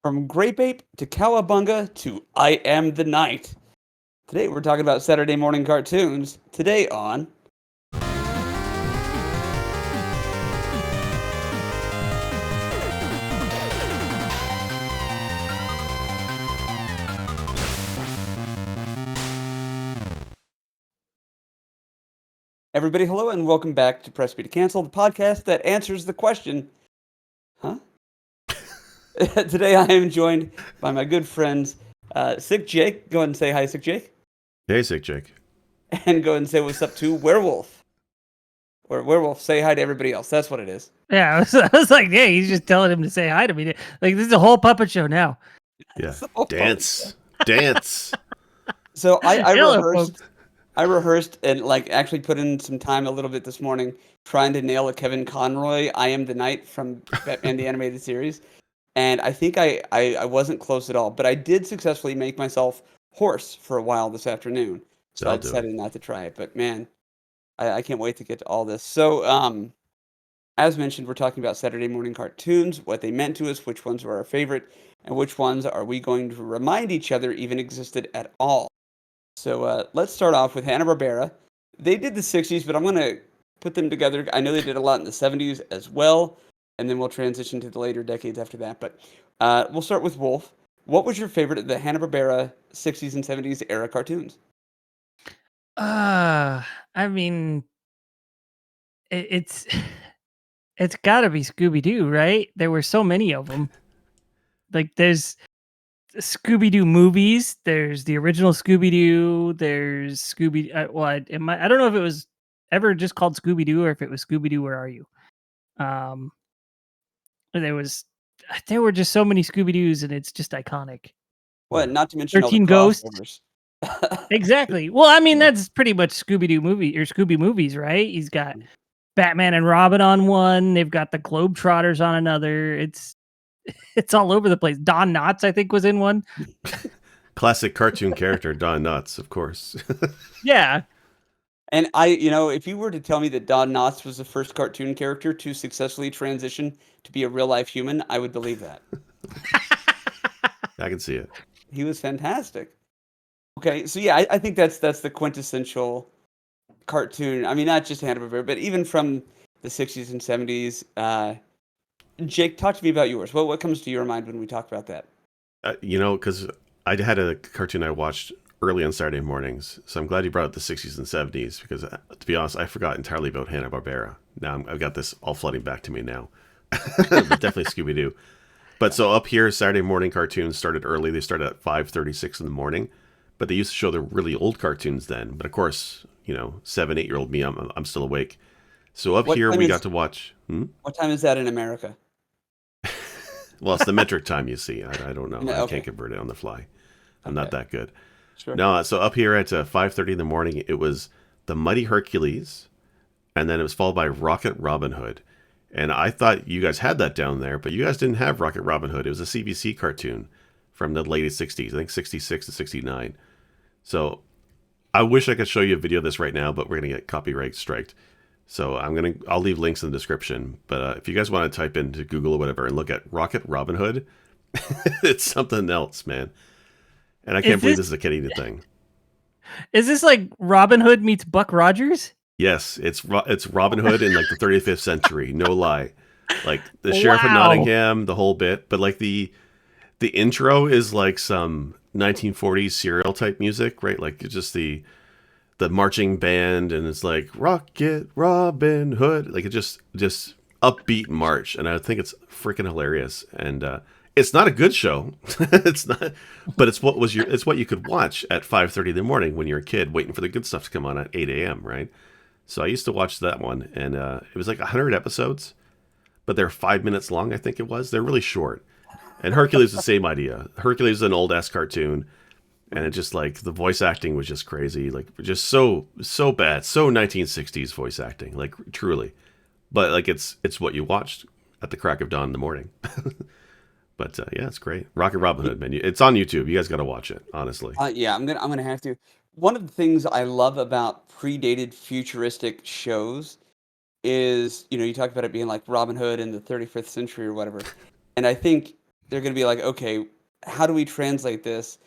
From Grape Ape to Cowabunga to I Am the Night. Today we're talking about Saturday morning cartoons. Today on. Everybody, hello and welcome back to Press B to Cancel, the podcast that answers the question, huh? Today I am joined by my good friends, Sick Jake. Go ahead and say hi, Sick Jake. Hey, Sick Jake. And go ahead and say what's up to Werewolf. Or Werewolf, say hi to everybody else. That's what it is. Yeah, I was like, yeah, he's just telling him to say hi to me. Like, this is a whole puppet show now. Yeah. So, Dance. Dance. So I Hello, rehearsed. folks. I rehearsed and actually put in some time a little bit this morning trying to nail a Kevin Conroy "I Am the Night" from Batman the Animated Series, and I think I wasn't close at all, but I did successfully make myself hoarse for a while this afternoon. So I That'll do it. decided not to try it, but man, I can't wait to get to all this. So as mentioned, we're talking about Saturday morning cartoons, what they meant to us, which ones were our favorite, and which ones are we going to remind each other even existed at all. So let's start off with Hanna-Barbera. They did the 60s, but I'm going to put them together. I know they did a lot in the 70s as well, and then we'll transition to the later decades after that. But we'll start with Wolf. What was your favorite of the Hanna-Barbera 60s and 70s era cartoons? I mean, it's it's got to be Scooby Doo, right? There were so many of them. Like, there's Scooby Doo movies. There's the original Scooby Doo. There's Scooby. I don't know if it was ever just called Scooby Doo or if it was Scooby Doo. Where are you? Um, there was, there were just so many Scooby Doos, and it's just iconic. Well, Yeah. not to mention all the 13 Ghosts. crossovers. Exactly. Well, I mean, that's pretty much Scooby Doo movie or Scooby movies, right? He's got Batman and Robin on one. They've got the Globetrotters on another. It's all over the place. Don Knotts, I think, was in one. Classic cartoon character, Don Knotts, of course. Yeah. And if you were to tell me that Don Knotts was the first cartoon character to successfully transition to be a real life human, I would believe that. I can see it. He was fantastic. Okay, so yeah, I think that's the quintessential cartoon. I mean, not just Hanna-Barbera, but even from the 60s and 70s. Jake, talk to me about yours. What comes to your mind when we talk about that? Because I had a cartoon I watched early on Saturday mornings, so I'm glad you brought up the 60s and 70s because, to be honest, I forgot entirely about Hanna-Barbera. Now I've got this all flooding back to me now. But definitely Scooby-Doo. But so up here, Saturday morning cartoons started early. They started at 5:36 in the morning, but they used to show the really old cartoons then. But of course, 7, 8-year-old me, I'm still awake. So up What here, time we is- got to watch. What time is that in America? Well, it's the metric time, you see. I don't know. No, I okay. can't convert it on the fly. I'm not that good. Sure. No, so up here at 5:30 in the morning, it was the Mighty Hercules, and then it was followed by Rocket Robin Hood. And I thought you guys had that down there, but you guys didn't have Rocket Robin Hood. It was a CBC cartoon from the late 60s, I think 66 to 69. So I wish I could show you a video of this right now, but we're going to get copyright striked. So I'll leave links in the description. But if you guys want to type into Google or whatever and look at Rocket Robin Hood, it's something else, man. And I can't believe this is a Canadian thing. Is this like Robin Hood meets Buck Rogers? Yes, it's Robin Hood in like the 35th century, no lie. Like the Sheriff of Wow. Nottingham, the whole bit. But like the intro is like some 1940s serial type music, right? Like it's just the marching band, and it's like Rocket Robin Hood, like it just upbeat march, and I think it's freaking hilarious. And it's not a good show, it's not, but it's what you could watch at 5:30 in the morning when you're a kid, waiting for the good stuff to come on at 8 a.m. Right? So I used to watch that one, and it was like 100 episodes, but they're 5 minutes long. I think it was. They're really short. And Hercules, the same idea. Hercules is an old ass cartoon. And it just like the voice acting was just crazy, like just so bad, so 1960s voice acting, like truly. But like it's what you watched at the crack of dawn in the morning. But yeah, it's great. Rocket Robin Hood, man. It's on YouTube. You guys got to watch it, honestly. Yeah, I'm gonna have to. One of the things I love about predated futuristic shows is, you talk about it being like Robin Hood in the 35th century or whatever, and I think they're going to be like, okay, how do we translate this?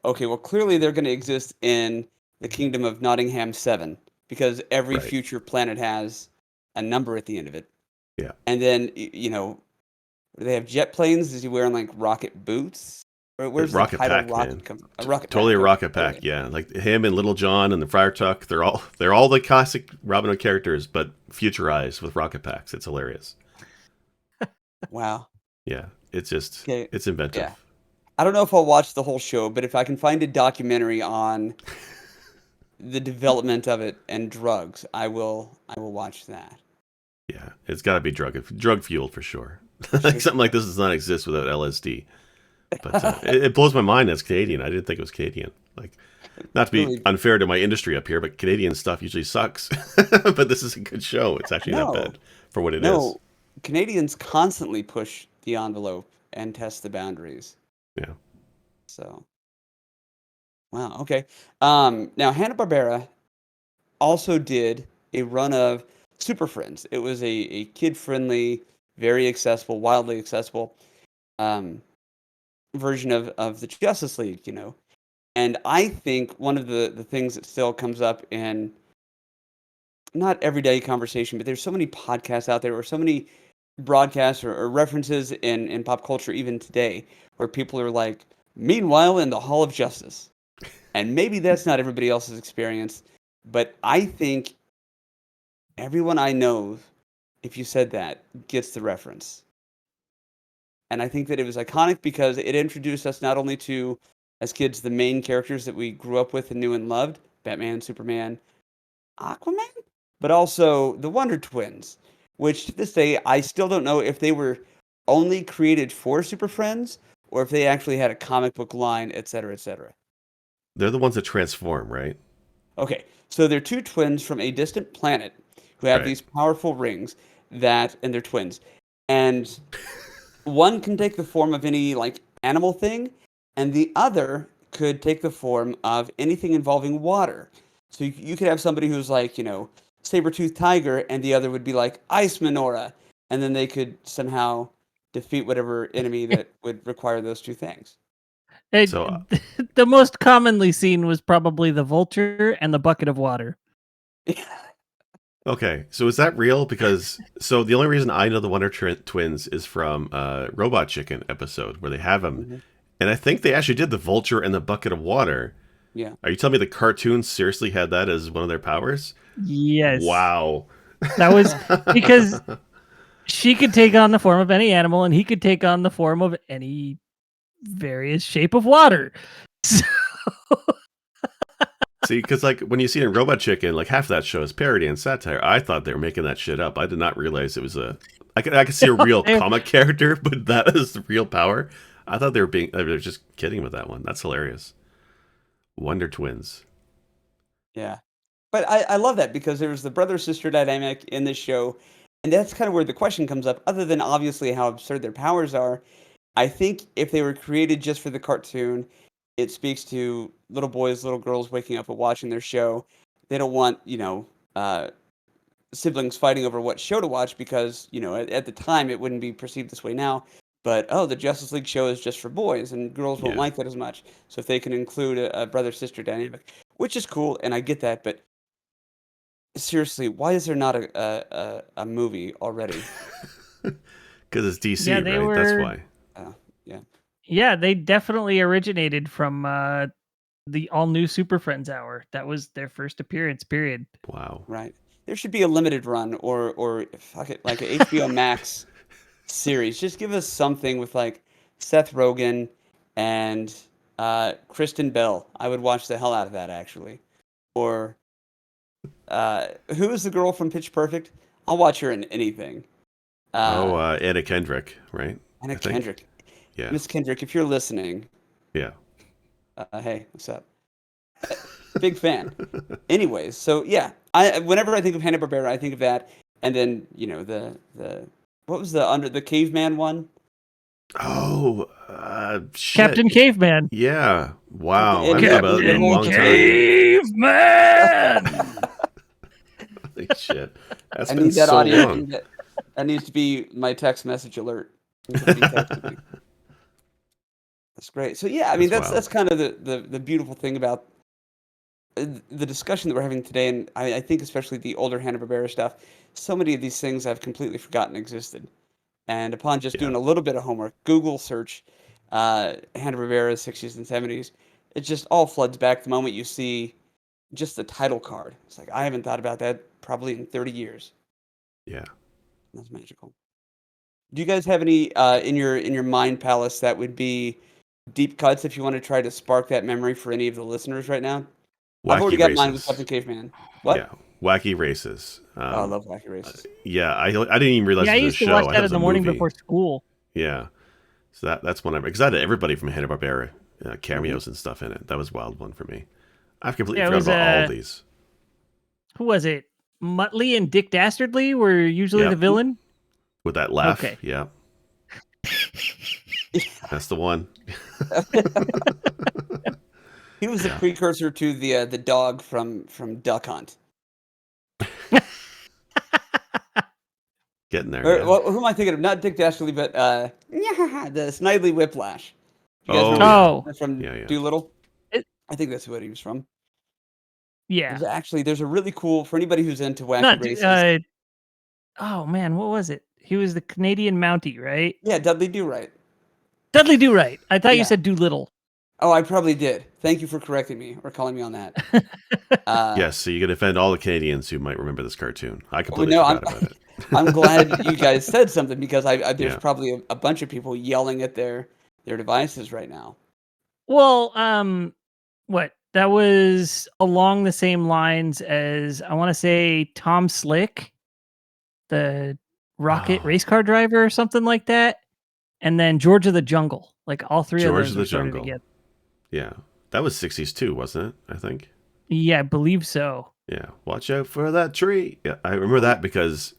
Okay, well, clearly they're going to exist in the kingdom of Nottingham 7 because every Right. future planet has a number at the end of it. Yeah. And then, do they have jet planes? Is he wearing like rocket boots? Or where's the Rocket title Pack, man. rocket come from? A rocket Totally a pack. Okay, Rocket Pack. totally. Yeah, like him and Little John and the Friar Tuck. They're all the classic Robin Hood characters, but futurized with rocket packs. It's hilarious. Wow. Yeah, it's just Okay. it's inventive. Yeah. I don't know if I'll watch the whole show, but if I can find a documentary on the development of it and drugs, I will watch that. Yeah, it's got to be drug fueled for sure. Like Sure. something like this does not exist without LSD. But it blows my mind as Canadian. I didn't think it was Canadian. Like, not to be Really, unfair to my industry up here, but Canadian stuff usually sucks. But this is a good show. It's actually not no, bad for what it is. no. Canadians constantly push the envelope and test the boundaries. Yeah. So, wow. Okay. Now Hanna-Barbera also did a run of Super Friends. It was a kid-friendly, very accessible, wildly accessible um, version of the Justice League. And I think one of the things that still comes up in not everyday conversation, but there's so many podcasts out there or so many broadcasts or references in pop culture even today where people are like, meanwhile in the Hall of Justice. And maybe that's not everybody else's experience, but I think everyone I know, if you said that, gets the reference. And I think that it was iconic because it introduced us not only to, as kids, the main characters that we grew up with and knew and loved, Batman, Superman, Aquaman, but also the Wonder Twins, which to this day I still don't know if they were only created for Super Friends or if they actually had a comic book line, etc., etc. They're the ones that transform, right? Okay, so they're two twins from a distant planet who have Right. these powerful rings and they're twins. And one can take the form of any like animal thing, and the other could take the form of anything involving water. So you could have somebody who's like, saber-toothed tiger, and the other would be like ice Minora, and then they could somehow defeat whatever enemy that would require those two things. It, So the most commonly seen was probably the vulture and the bucket of water. okay, so is that real? Because so the only reason I know the Wonder Twins is from Robot Chicken episode where they have them, Mhm. and I think they actually did the vulture and the bucket of water. Yeah. Are you telling me the cartoon seriously had that as one of their powers? Yes. Wow. That was because she could take on the form of any animal and he could take on the form of any various shape of water. So, See, because like when you see it in Robot Chicken, like half of that show is parody and satire. I thought they were making that shit up. I did not realize it was a. I could see a real they- comic character, but that is the real power. I thought they were just kidding with that one. That's hilarious. Wonder Twins. Yeah. But I love that because there was the brother sister dynamic in this show. And that's kind of where the question comes up, other than obviously how absurd their powers are. I think if they were created just for the cartoon, it speaks to little boys, little girls waking up and watching their show. They don't want, siblings fighting over what show to watch because, at the time it wouldn't be perceived this way now. But, oh, the Justice League show is just for boys and girls won't Yeah. like that as much. So if they can include a brother sister dynamic, which is cool, and I get that, but seriously, why is there not a movie already? Because it's DC, yeah, they right? That's were. why. Yeah. Yeah, they definitely originated from the all new Super Friends hour. That was their first appearance. Period. Wow. Right. There should be a limited run or fuck it, like a HBO Max series. Just give us something with like Seth Rogen and Kristen Bell. I would watch the hell out of that actually. Or who is the girl from Pitch Perfect? I'll watch her in anything. Oh, Uh, Anna Kendrick, right? Anna I think. Kendrick. Yeah. Miss Kendrick, if you're listening, Yeah. hey, what's up? Big fan. Anyways, so yeah, whenever I think of Hanna Barbera, I think of that, and then the what was the under the caveman one? Oh, shit. Captain Caveman. Yeah. Wow. I And haven't thought about it in a Captain long time. Caveman. Holy shit. That's I been need that so audio. long. That needs to be my text message alert. When somebody texts me. That's great. So yeah, I mean That's that's wild. kind of the beautiful thing about the discussion that we're having today, and I think especially the older Hanna-Barbera stuff. So many of these things I've completely forgotten existed, and upon just Yeah. doing a little bit of homework, Google search Hanna-Barbera 60s and 70s, it just all floods back the moment you see just the title card. It's like I haven't thought about that probably in 30 years. Yeah. That's magical. Do you guys have any in your mind palace that would be deep cuts if you want to try to spark that memory for any of the listeners right now? I've already Wacky got mine with races. Captain Caveman. Yeah. What? Wacky races. Oh, I love Wacky Races. Yeah. I didn't even realize Yeah, I it was a used to watch show. I thought that it in was a the morning movie. before school. Yeah. So that's one I because I had everybody from Hanna Barbera Mhm. cameos and stuff in it. That was a wild one for me. I've completely Yeah, it forgot was about all of these. who was it? Muttley and Dick Dastardly were usually the Yep. villain. With that laugh. Okay. Yeah. That's the one. He was the Yeah. precursor to the dog from Duck Hunt. Getting there. Or Yeah. well, who am I thinking of? Not Dick Dastardly, but the Snidely Whiplash. You guys Oh remember yeah. Oh, from Yeah. Yeah. Doolittle? it, I think that's what he was from. yeah. There's a really cool for anybody who's into wacky Not races. oh man, what was it? He was the Canadian Mountie, right? Yeah, Dudley Do Right. Dudley Do Right. I thought you Yeah. said Doolittle. Oh, I probably did. Thank you for correcting me or calling me on that. Uh, Yes. So you can offend all the Canadians who might remember this cartoon. I well, completely no, forgot about it. I'm glad you guys said something because there's Yeah. probably a bunch of people yelling at their devices right now. Well, what? That was along the same lines as I want to say Tom Slick, the rocket Oh, race car driver or something like that. And then George of the Jungle. Like all three of George of those the are sort of Jungle. together. Yeah. That was 60s too, wasn't it? I think. Yeah, I believe so. Yeah. Watch out for that tree. Yeah. I remember that because,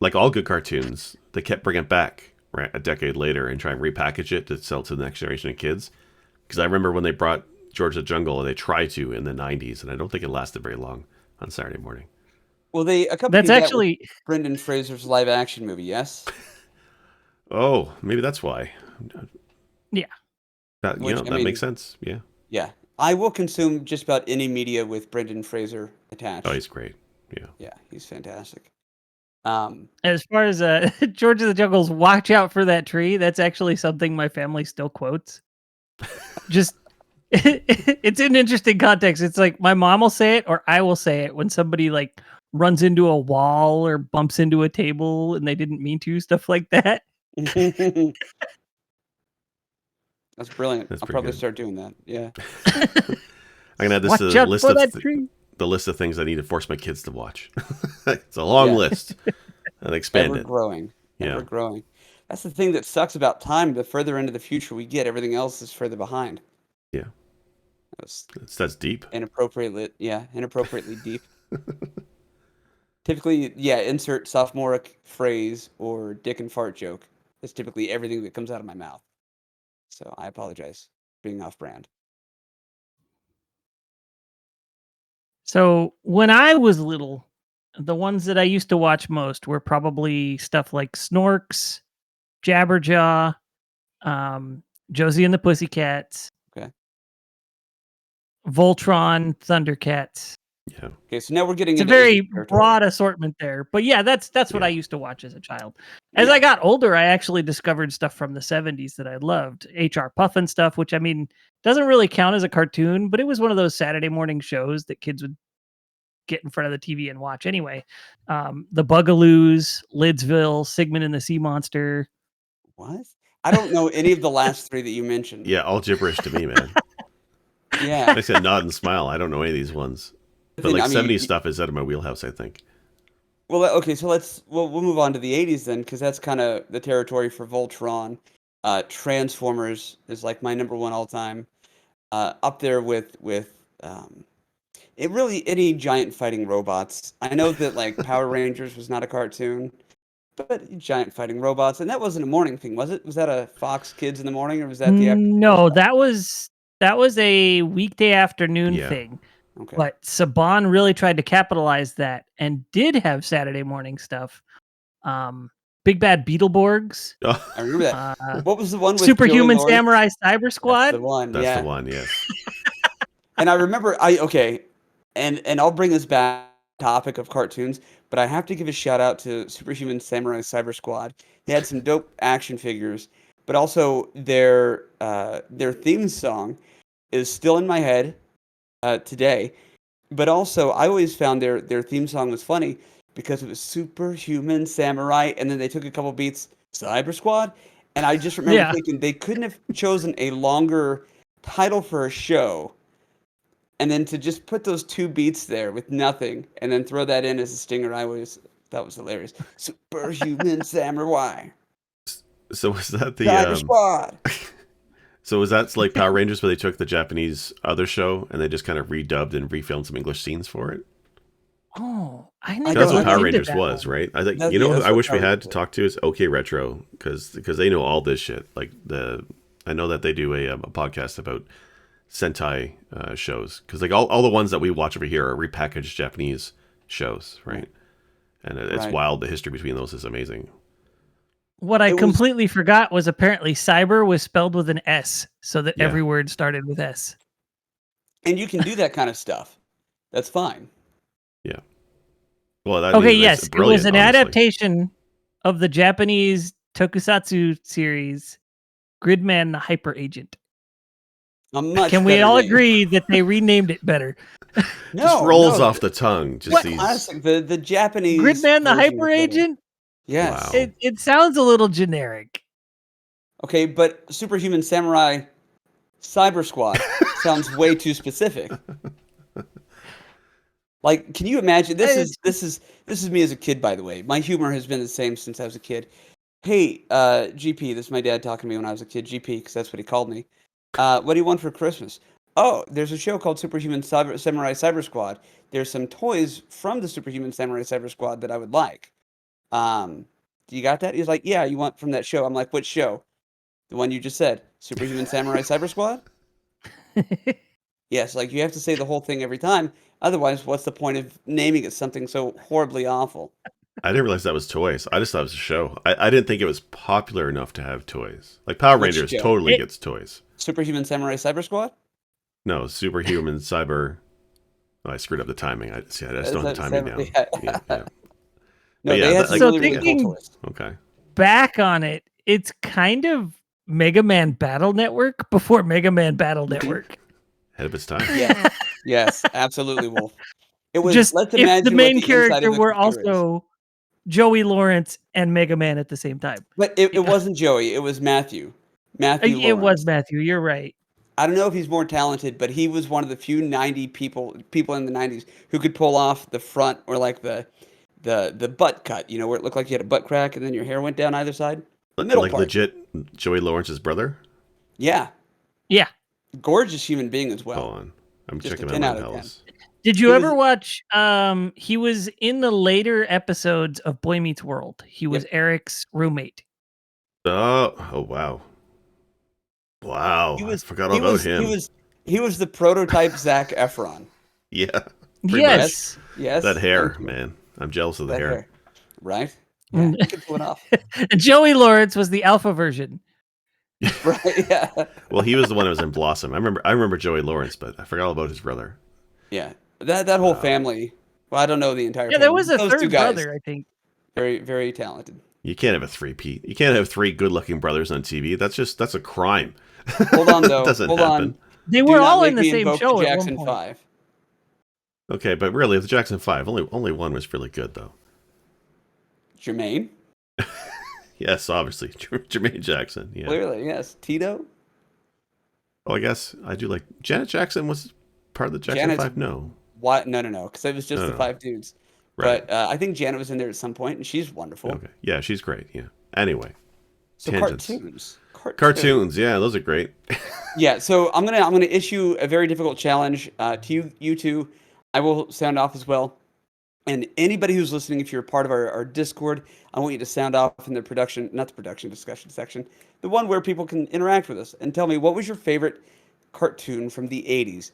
like all good cartoons, they kept bringing it back right a decade later and try and repackage it to sell to the next generation of kids. Because I remember when they brought George of the Jungle, they tried to in the 90s, and I don't think it lasted very long on Saturday morning. Well, they That's accompanied that with actually Brendan Fraser's live action movie. Yes, Oh, maybe that's why. yeah. That, which I that makes mean, sense. Yeah. yeah, I will consume just about any media with Brendan Fraser Oh, attached. he's great. Yeah. Yeah, he's fantastic. Um, As far as George of the Jungle's watch out for that tree, that's actually something my family still quotes. Just it's an interesting context. It's like my mom will say it or I will say it when somebody like runs into a wall or bumps into a table and they didn't mean to, stuff like that. that's brilliant. That's I'll pretty probably good. start doing that. Yeah. I'm gonna add this to Watch the out list for of that tree. the list of things I need to force my kids to watch. It's a long Yeah. list and expand Ever it. growing. Yeah. Ever growing. That's the thing that sucks about time. The further into the future we get, everything else is further behind. Yeah. That's That's deep. inappropriately deep. Typically, yeah, insert sophomoric phrase or dick and fart joke. That's typically everything that comes out of my mouth. So I apologize for being off brand. So when I was little, the ones that I used to watch most were probably stuff like Snorks, Jabberjaw, um, Josie and the Pussycats, Okay. Voltron, Thundercats. Yeah. Okay, so now we're getting It's a into 80s very territory. broad assortment there. But yeah, that's what I Yeah. used to watch as a child. As Yeah. I got older, I actually discovered stuff from the 70s that I loved. HR Puffin stuff, which I mean doesn't really count as a cartoon, but it was one of those Saturday morning shows that kids would get in front of the TV and watch anyway. The Bugaloos, Lidsville, Sigmund and the Sea Monster. What? I don't know any of the last three that you mentioned. Yeah. All gibberish to me, man. Yeah. I said nod and smile. I don't know any of these ones. The But thing, like I mean, 70s stuff is out of my wheelhouse, I think. well, okay, so we'll move on to the 80s then, because that's kind of the territory for Voltron. Transformers is like my number one all time. Up there with it really any giant fighting robots. I know that like Power Rangers was not a cartoon, but giant fighting robots, and that wasn't a morning thing, was it? Was that a Fox Kids in the morning, or was that the after school No, stuff? that was a weekday afternoon Yeah. thing. Okay. But Saban really tried to capitalize that and did have Saturday morning stuff. Um, Big Bad Beetleborgs, Oh, I remember that. uh, What was the one with Joey Superhuman Lawrence? Samurai Cyber That's the Squad. one. that's the Yeah. one. Yes. And I remember okay, and I'll bring this back to the topic of cartoons, but I have to give a shout out to Superhuman Samurai Cyber Squad. They had some dope action figures, but also their theme song is still in my head today. But also, I always found their theme song was funny because it was Superhuman Samurai, and then they took a couple beats, Cyber Squad, and I just remember Yeah. thinking they couldn't have chosen a longer title for a show, and then to just put those two beats there with nothing, and then throw that in as a stinger. I always thought was hilarious. Superhuman Samurai, So was that the Cyber Squad. so was that like Power Rangers where they took the Japanese other show and they just kind of redubbed and refilmed some English scenes for it? Oh, I I never That's don't what I looked Power don't into Rangers that was, one. right? I think that, you yeah, know who that's I what wish we Power had Rangers to was. talk to is OK Retro because they know all this shit. Like I know that they do a podcast about Sentai shows because like all the ones that we watch over here are repackaged Japanese shows, right? Right. And it's Right. wild. The history between those is amazing. What I It was completely forgot was apparently cyber was spelled with an S, so that Yeah. every word started with S. and you can do that kind of stuff. That's fine. Yeah. Well, I Okay, mean, that's yes, it was brilliant, an honestly. adaptation of the Japanese tokusatsu series Gridman the Hyper Agent. A much Can we better all name. agree that they renamed it better? Just No, rolls no, off the tongue. the Just What? these. classic, the Japanese Gridman the version Hyper was better. Agent? Yes. Wow. It sounds a little generic. Okay, but Superhuman Samurai Cyber Squad sounds way too specific. Like, can you imagine? This is It's this is this is me as a kid, by the way. My humor has been the same since I was a kid. Hey, GP, this is my dad talking to me when I was a kid. GP, because that's what he called me. What do you want for Christmas? Oh, there's a show called Samurai Cyber Squad. There's some toys from the Superhuman Samurai Cyber Squad that I would like. Do you got that? He's like, yeah, you want from that show. I'm like, which show? The one you just said, Superhuman Samurai Cyber Squad? Yes, like you have to say the whole thing every time. Otherwise, what's the point of naming it something so horribly awful? I didn't realize that was toys. I just thought it was a show. I didn't think it was popular enough to have toys. Like Power Which Rangers show? totally it, gets toys. Superhuman Samurai Cyber Squad? No, Superhuman Cyber. Oh, I screwed up the timing. I see. I just Is don't have that the timing Samurai? down. Yeah. Yeah. No, But they yeah, had that, some like so really, really cool thinking toys. okay, back on it, it's kind of Mega Man Battle Network before Mega Man Battle Mhm. Network. ahead of its time. Yes, yes, absolutely, Wolf. It was, Just let's if the imagine what main the inside of character the were computer is. also Joey Lawrence and Mega Man at the same time. But it wasn't Joey, it was Matthew. Matthew It was Lawrence. Matthew. You're right. I don't know if he's more talented, but he was one of the few 90 people in the 90s who could pull off the front or like the butt cut, where it looked like you had a butt crack and then your hair went down either side. The middle Like part. legit, Joey Lawrence's brother. Yeah. Yeah. Gorgeous human being as well. Hold on, I'm Just a checking 10 my out of 10. lapels. Did He you was ever watch he was in the later episodes of Boy Meets World. He was Yep. Eric's roommate. Oh wow, He wow! I was forgot all he about was he him. was he was the prototype Zac Efron. Yeah, pretty much. Yes. Yes. Yes. That hair, Thank you. man. I'm jealous of the That hair. hair. Right? Yeah, he could pull it off. And Joey Lawrence was the alpha version. Right, yeah. Well, he was the one that was in Blossom. I remember Joey Lawrence, but I forgot all about his brother. Yeah. That whole Wow. family. Well, I don't know the entire Yeah, there family. was a Those two third guys, brother, I think. very, very talented. You can't have a three-peat. You can't have three good-looking brothers on TV. That's a crime. Hold on, It though. doesn't Hold happen. on. They Do were not all in make the me same invoke the show at one Jackson point. 5. Okay, but really, the Jackson Five, only one was really good though. Jermaine? Yes, obviously, Jermaine Jackson. Yeah. Clearly, yes. Tito? Oh, I guess I do like Janet Jackson was part of the Jackson Janet's Five. No, what? No, because it was just the no. 5 dudes. Right. But I think Janet was in there at some point, and she's wonderful. Okay. Yeah, she's great. Yeah. Anyway, So tangents. cartoons. Yeah, those are great. Yeah, so I'm gonna issue a very difficult challenge to you two. I will sound off as well. And anybody who's listening, if you're a part of our Discord, I want you to sound off in the not the production discussion section, the one where people can interact with us and tell me what was your favorite cartoon from the 80s?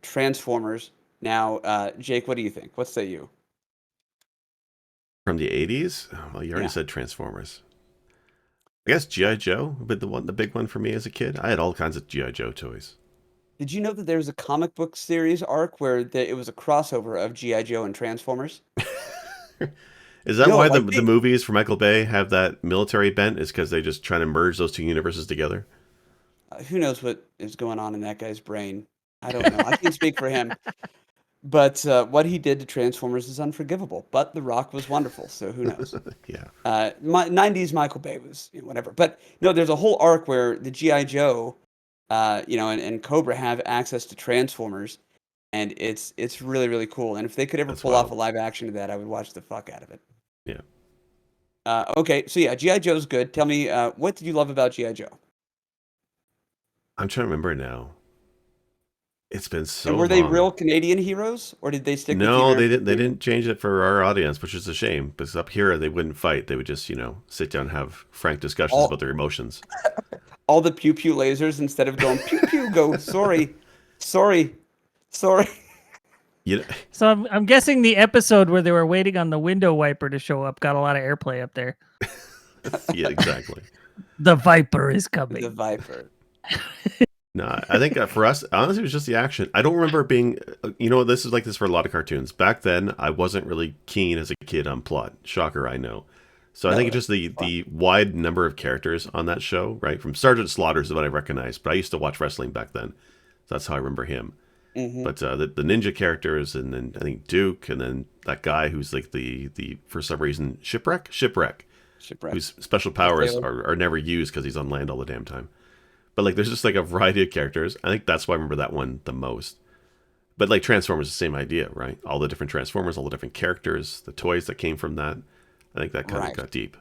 Transformers. Now, Jake, what do you think? What say you? From the 80s? Oh, well, you already Yeah. said Transformers. I guess G.I. Joe, but the big one for me as a kid. I had all kinds of G.I. Joe toys. Did you know that there was a comic book series arc where it was a crossover of G.I. Joe and Transformers? Is that No, why like the they, movies for Michael Bay have that military bent? Is because they just trying to merge those two universes together? who knows what is going on in that guy's brain? I don't know. I can't speak for him. But what he did to Transformers is unforgivable. But The Rock was wonderful, so who knows? Yeah, 90s Michael Bay was whatever. But no, there's a whole arc where the G.I. Joe, and Cobra have access to Transformers, and it's really, really cool. And if they could ever that's pull off a wild. live action of that, I would watch the fuck out of it. Yeah. Okay, so yeah, G.I. Joe's good. Tell me, what did you love about G.I. Joe? I'm trying to remember now. It's been And so were they long. real Canadian heroes, or did they stick with the No, they American didn't. They dream? didn't change it for our audience, which is a shame. Because up here, they wouldn't fight. They would just, sit down and have frank discussions about All their emotions. all the pew pew lasers instead of going pew pew go sorry, sorry, sorry. You know, So I'm guessing the episode where they were waiting on the window wiper to show up got a lot of airplay up there. yeah, exactly. The Viper is The coming. Viper. No, I think for us, honestly, it was just the action. I don't remember being, this is like this for a lot of cartoons. Back then, I wasn't really keen as a kid on plot. Shocker, I know. So I think No, it's that's just the fun. the wide number of characters on that show, right? From Sergeant Slaughter's is what I recognize, but I used to watch wrestling back then. So that's how I remember him. Hmm. But the ninja characters, and then I think Duke, and then that guy who's like the for some reason shipwreck, Shipwreck. whose special Paul powers Taylor. are never used because he's on land all the damn time. But like, there's just like a variety of characters. I think that's why I remember that one the most. But like Transformers, the same idea, right? All the different Transformers, all the different characters, the toys that came from that. I think that kind of Right. got deep.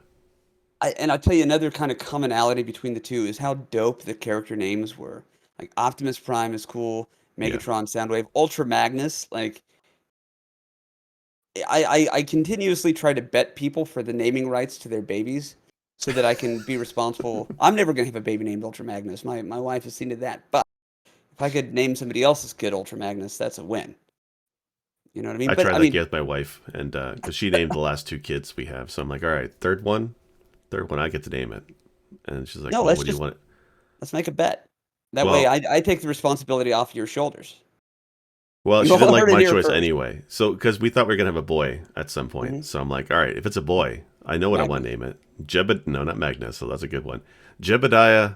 And I'll tell you another kind of commonality between the two is how dope the character names were. Like Optimus Prime is cool, Yeah, Megatron, Soundwave, Ultra Magnus. Like I continuously try to bet people for the naming rights to their babies so that I can be responsible. I'm never gonna have a baby named Ultra Magnus. My wife has seen to that. But if I could name somebody else's kid Ultra Magnus, that's a win. You know what I mean? I But tried I that mean, game with my wife, and because she named the last two kids we have, so I'm like, all right, third one, I get to name it. And she's like, no, well, let's what do you just want it? let's make a bet. That way, Well, I take the responsibility off your shoulders. Well, You she didn't all like heard it my here choice first. anyway. So, because we thought we were gonna have a boy at some Hmm. point, so I'm like, all right, if it's a boy, I know what I want Magnus. to name it. No, not Magnus. So that's a good one. Jebediah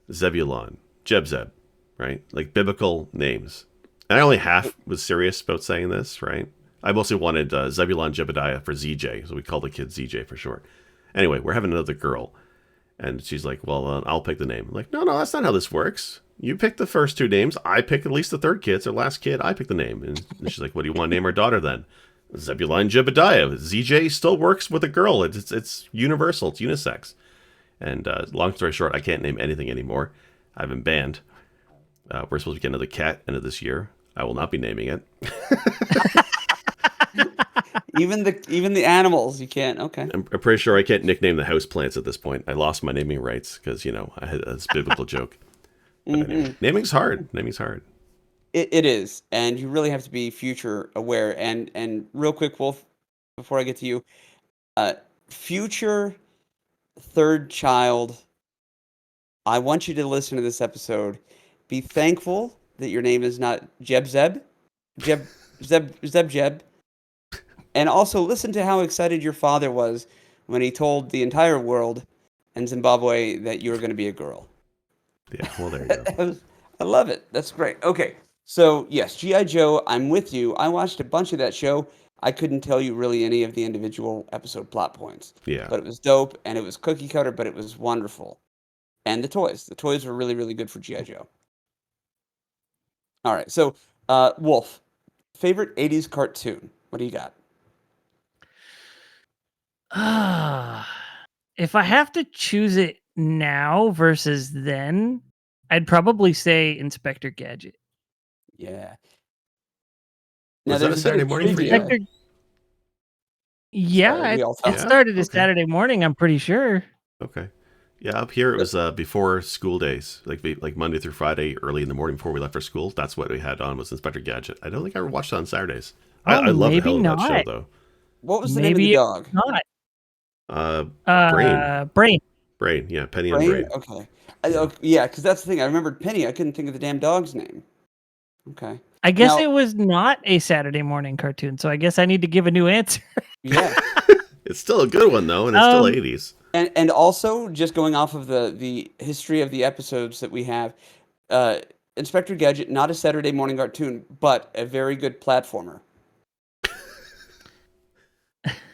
Zebulon, Jebzeb, right? Like biblical names. And I only half was serious about saying this, right? I mostly wanted Zebulon Jebediah for ZJ, so we called the kid ZJ for short. Anyway, we're having another girl, and she's like, well, I'll pick the name. I'm like, no, that's not how this works. You pick the first two names. I pick at least the third kid. It's our last kid. I pick the name. And she's like, what do you want to name our daughter then? Zebulon Jebediah. ZJ still works with a girl. It's universal. It's unisex. And long story short, I can't name anything anymore. I've been banned. We're supposed to get another cat end of this year. I will not be naming it. Even the animals, you can't. Okay. I'm pretty sure I can't nickname the house plants at this point. I lost my naming rights because, I had this biblical joke. But anyway, Hmm. naming's hard. Naming's hard. It is, and you really have to be future aware. And real quick, Wolf, before I get to you, uh, future third child, I want you to listen to this episode. Be thankful that your name is not Jeb Zeb, Jeb Jeb, and also listen to how excited your father was when he told the entire world and Zimbabwe that you were going to be a girl. Yeah, well, there you go. I love it. That's great. Okay. So, yes, G.I. Joe, I'm with you. I watched a bunch of that show. I couldn't tell you really any of the individual episode plot points, Yeah. but it was dope and it was cookie cutter, but it was wonderful. And the toys were really, really good for G.I. Joe. All right. So, Wolf, favorite 80s cartoon. What do you got? Ah, if I have to choose it now versus then, I'd probably say Inspector Gadget. Yeah. Now, Was that a there's a bit Saturday of morning for you? trivia. Inspector, yeah, Sorry, we it, all it thought. Yeah. started as Okay. Saturday morning. I'm pretty sure. Okay. Yeah, up here it was before school days, like Monday through Friday, early in the morning before we left for school. That's what we had on was Inspector Gadget. I don't think I ever watched it on Saturdays. Oh, I love the maybe hell of that show not. though. What was the name of the Maybe it's dog? not. Brain. Brain. Brain. Yeah, Penny and Brain? Brain. Okay. Yeah. Yeah, because that's the thing. I remembered Penny. I couldn't think of the damn dog's name. Okay. I guess Now, it was not a Saturday morning cartoon, so I guess I need to give a new answer. yeah. It's still a good one though, and it's still Um, 80s. And also, just going off of the history of the episodes that we have, uh, Inspector Gadget, not a Saturday morning cartoon, but a very good platformer.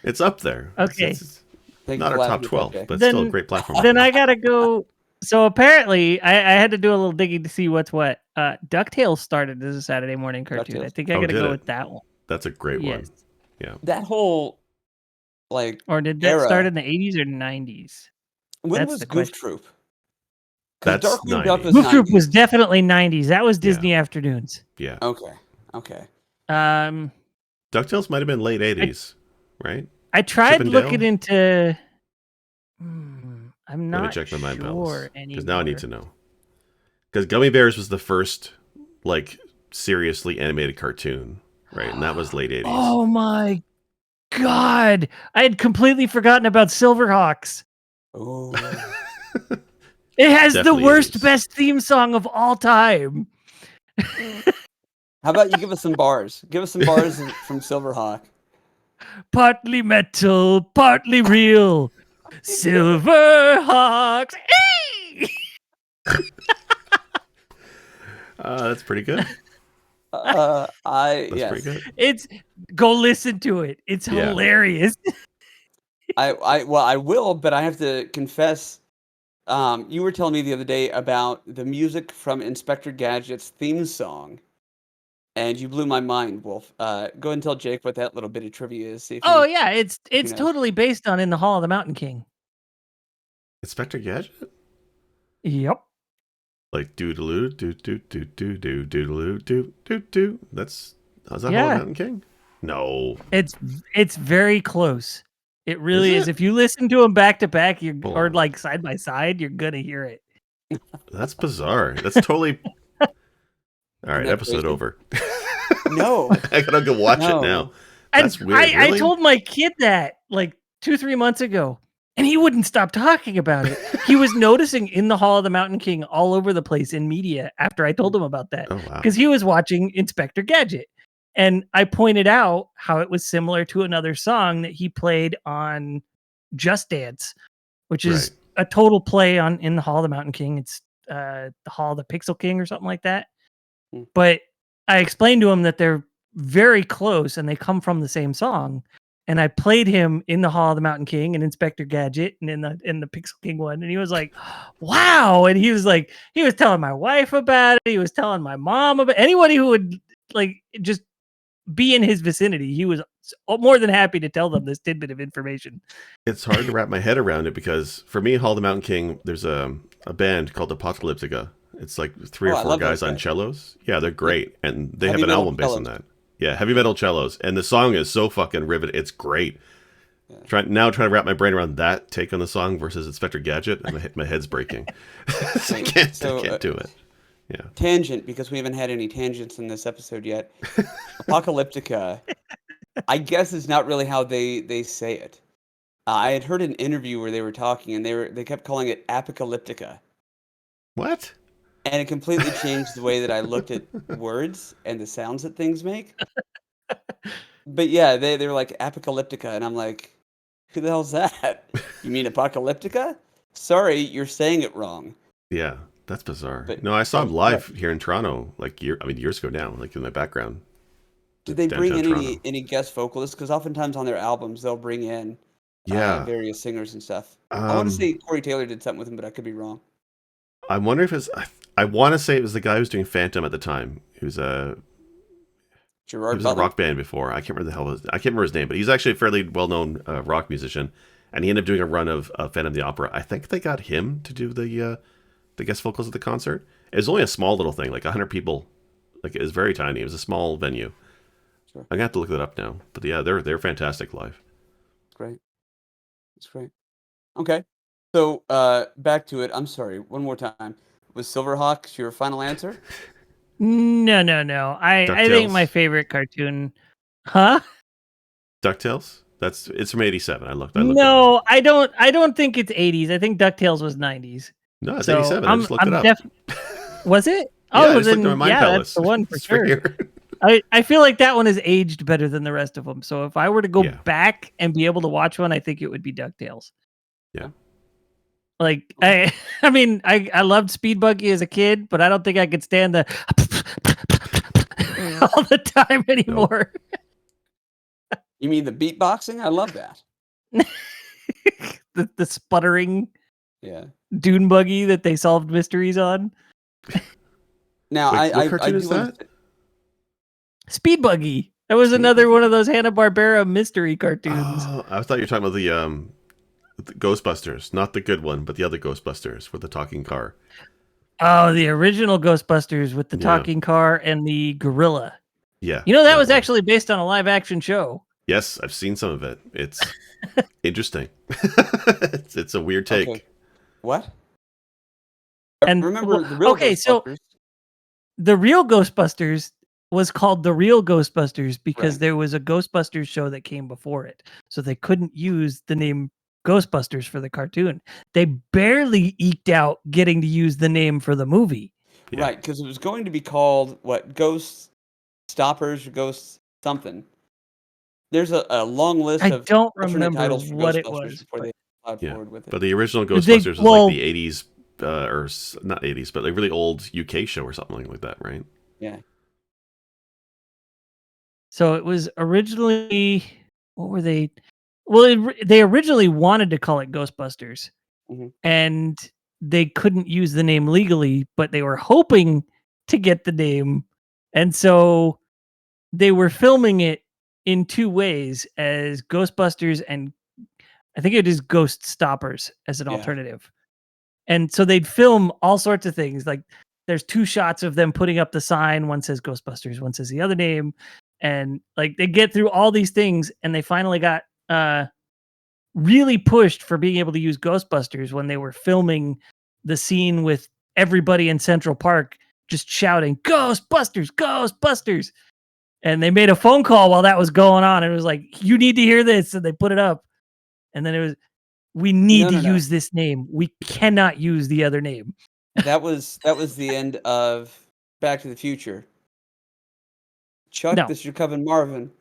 It's up there. okay. It's Thank you not for our top laughing at that, 12, Jay. but still a Then great platform. then I gotta go. So apparently, I had to do a little digging to see what's what. DuckTales started as a Saturday morning cartoon. I DuckTales. think I Oh, gotta did go it? with that one. That's a great Yes. one. Yeah. That whole like Or did that start era. in the 80s or 90s? When That's was the Goof question. Troop? Because That's Darkwing Duck was 90s. Goof Troop was 90s. definitely 90s. That was Yeah. Disney Afternoons. Yeah. Okay. Okay. Um, DuckTales might have been late I 80s, right? I Chip tried and looking Dale? into. I'm Let me not check my mind sure bells. Because now I need anymore. to know. Because Gummy Bears was the first, like, seriously animated cartoon, right? And that was late 80s. Oh my god! I had completely forgotten about Silverhawks. Oh. It has the Definitely worst, 80s. best theme song of all time. How about you give us some bars? Give us some bars from Silverhawk. Partly metal, partly real. Silverhawks. Eee! That's pretty good. That's pretty Yes. good. It's go listen to it. It's Yeah. hilarious. Well, I will, but I have to confess. You were telling me the other day about the music from Inspector Gadget's theme song, and you blew my mind, Wolf. Go ahead and tell Jake what that little bit of trivia is. See if Oh he yeah, if he it's knows. totally based on In the Hall of the Mountain King. Inspector Gadget? Yep. Like doodaloo, doo doo doo doo doo doodaloo doo doo doo. Is that Hollow Yeah. Mountain King? No. It's very close. It really is. it? If you listen to them back to back, Hold or on. like side by side, you're gonna hear it. That's bizarre. That's totally. All Isn't right, that episode crazy? over. No, I gotta go watch it now. no. And That's weird. I Really? told my kid that like 2-3 months ago, and he wouldn't stop talking about it. He was noticing In the Hall of the Mountain King all over the place in media after I told him about that Oh wow. because he was watching Inspector Gadget, and I pointed out how it was similar to another song that he played on Just Dance, which is Right. a total play on In the Hall of the Mountain King. It's the Hall of the Pixel King or something like that. Hmm. But I explained to him that they're very close and they come from the same song. And I played him In the Hall of the Mountain King and Inspector Gadget and in the Pixel King one. And he was like, wow. And he was like, he was telling my wife about it. He was telling my mom about anybody who would like just be in his vicinity. He was more than happy to tell them this tidbit of information. It's hard to wrap my head around it because for me, Hall of the Mountain King, there's a band called Apocalyptica. It's like three Oh, or I four love those guys on guys. cellos. Yeah, they're great, and they have Heavy an metal album based on cellos. that. Yeah, heavy metal cellos, and the song is so fucking riveting. It's great. Yeah. Trying to wrap my brain around that take on the song versus Inspector Gadget, and my head's breaking. I can't do it. Yeah, Tangent, because we haven't had any tangents in this episode yet. Apocalyptica, I guess, is not really how they say it. I had heard an interview where they were talking, and they kept calling it Apocalyptica, what? and it completely changed the way that I looked at words and the sounds that things make. But yeah, they were like Apocalyptica, and I'm like, who the hell's that? You mean Apocalyptica? Sorry, you're saying it wrong. Yeah, that's bizarre. But No, I saw him yeah. live here in Toronto, like years ago now, like in my background. Did they bring Downtown in Toronto. any guest vocalists? Because oftentimes on their albums they'll bring in Yeah. various singers and stuff. I want to say Corey Taylor did something with him, but I could be wrong. I wonder if it's. I want to say it was the guy who was doing Phantom at the time. He was Gerard in a Butler. rock band before. I can't remember his name, but he's actually a fairly well-known rock musician. And he ended up doing a run of Phantom of the Opera. I think they got him to do the guest vocals at the concert. It was only a small little thing, like 100 people. Like it was very tiny. It was a small venue. Sure. I'm gonna have to look that up now. But yeah, they're fantastic live. It's great. It's great. Okay. So back to it. I'm sorry. One more time. Was Silverhawks your final answer? No. I think my DuckTales? favorite cartoon. Huh? DuckTales? It's from '87. I looked. It up. No, I don't think it's 80s. I think DuckTales was 90s. No, it's So 87. I just looked it up. Was it? Yeah, Oh, I well just looked at my then, Mind yeah, Palace. that's the one for It's right sure. here. I feel like that one is aged better than the rest of them. So if I were to go Yeah. back and be able to watch one, I think it would be DuckTales. Yeah. Like I mean, I loved Speed Buggy as a kid, but I don't think I could stand the all the time anymore. You mean the beatboxing? I love that. The sputtering Yeah. dune buggy that they solved mysteries on. Now, Wait, what I cartoon is do that? Speed Buggy. That was Speed another Buggy. one of those Hanna-Barbera mystery cartoons. Oh, I thought you were talking about the Ghostbusters, not the good one, but the other Ghostbusters with the talking car. Oh, the original Ghostbusters with the Yeah. talking car and the gorilla. Yeah. You know, that was one. actually based on a live action show. Yes, I've seen some of it. It's interesting. it's a weird take. Okay. What? And Remember the real okay, so Ghostbusters? the real Ghostbusters was called the real Ghostbusters because Right. there was a Ghostbusters show that came before it. So they couldn't use the name Ghostbusters for the cartoon. They barely eked out getting to use the name for the movie. Yeah. Right, because it was going to be called what? Ghost Stoppers or Ghost something. There's a long list I of don't alternate remember titles for what it Ghostbusters was. before they plowed Yeah. forward with it. But the original They- Ghostbusters was well- like the '80s, not '80s, but like really old UK show or something like that, right? Yeah. So it was originally, what were they? Well, they originally wanted to call it Ghostbusters, Mhm. and they couldn't use the name legally, but they were hoping to get the name, and so they were filming it in two ways as Ghostbusters and I think it is Ghost Stoppers as an Yeah. alternative. And so they'd film all sorts of things. Like there's two shots of them putting up the sign. One says Ghostbusters, one says the other name. And like they get through all these things and they finally got really pushed for being able to use Ghostbusters when they were filming the scene with everybody in Central Park just shouting, Ghostbusters, Ghostbusters. And they made a phone call while that was going on. And it was like, you need to hear this. And they put it up. And then it was, we need No. to use this name. We cannot use the other name. That was the end of Back to the Future. Chuck, No. this is your cousin Marvin.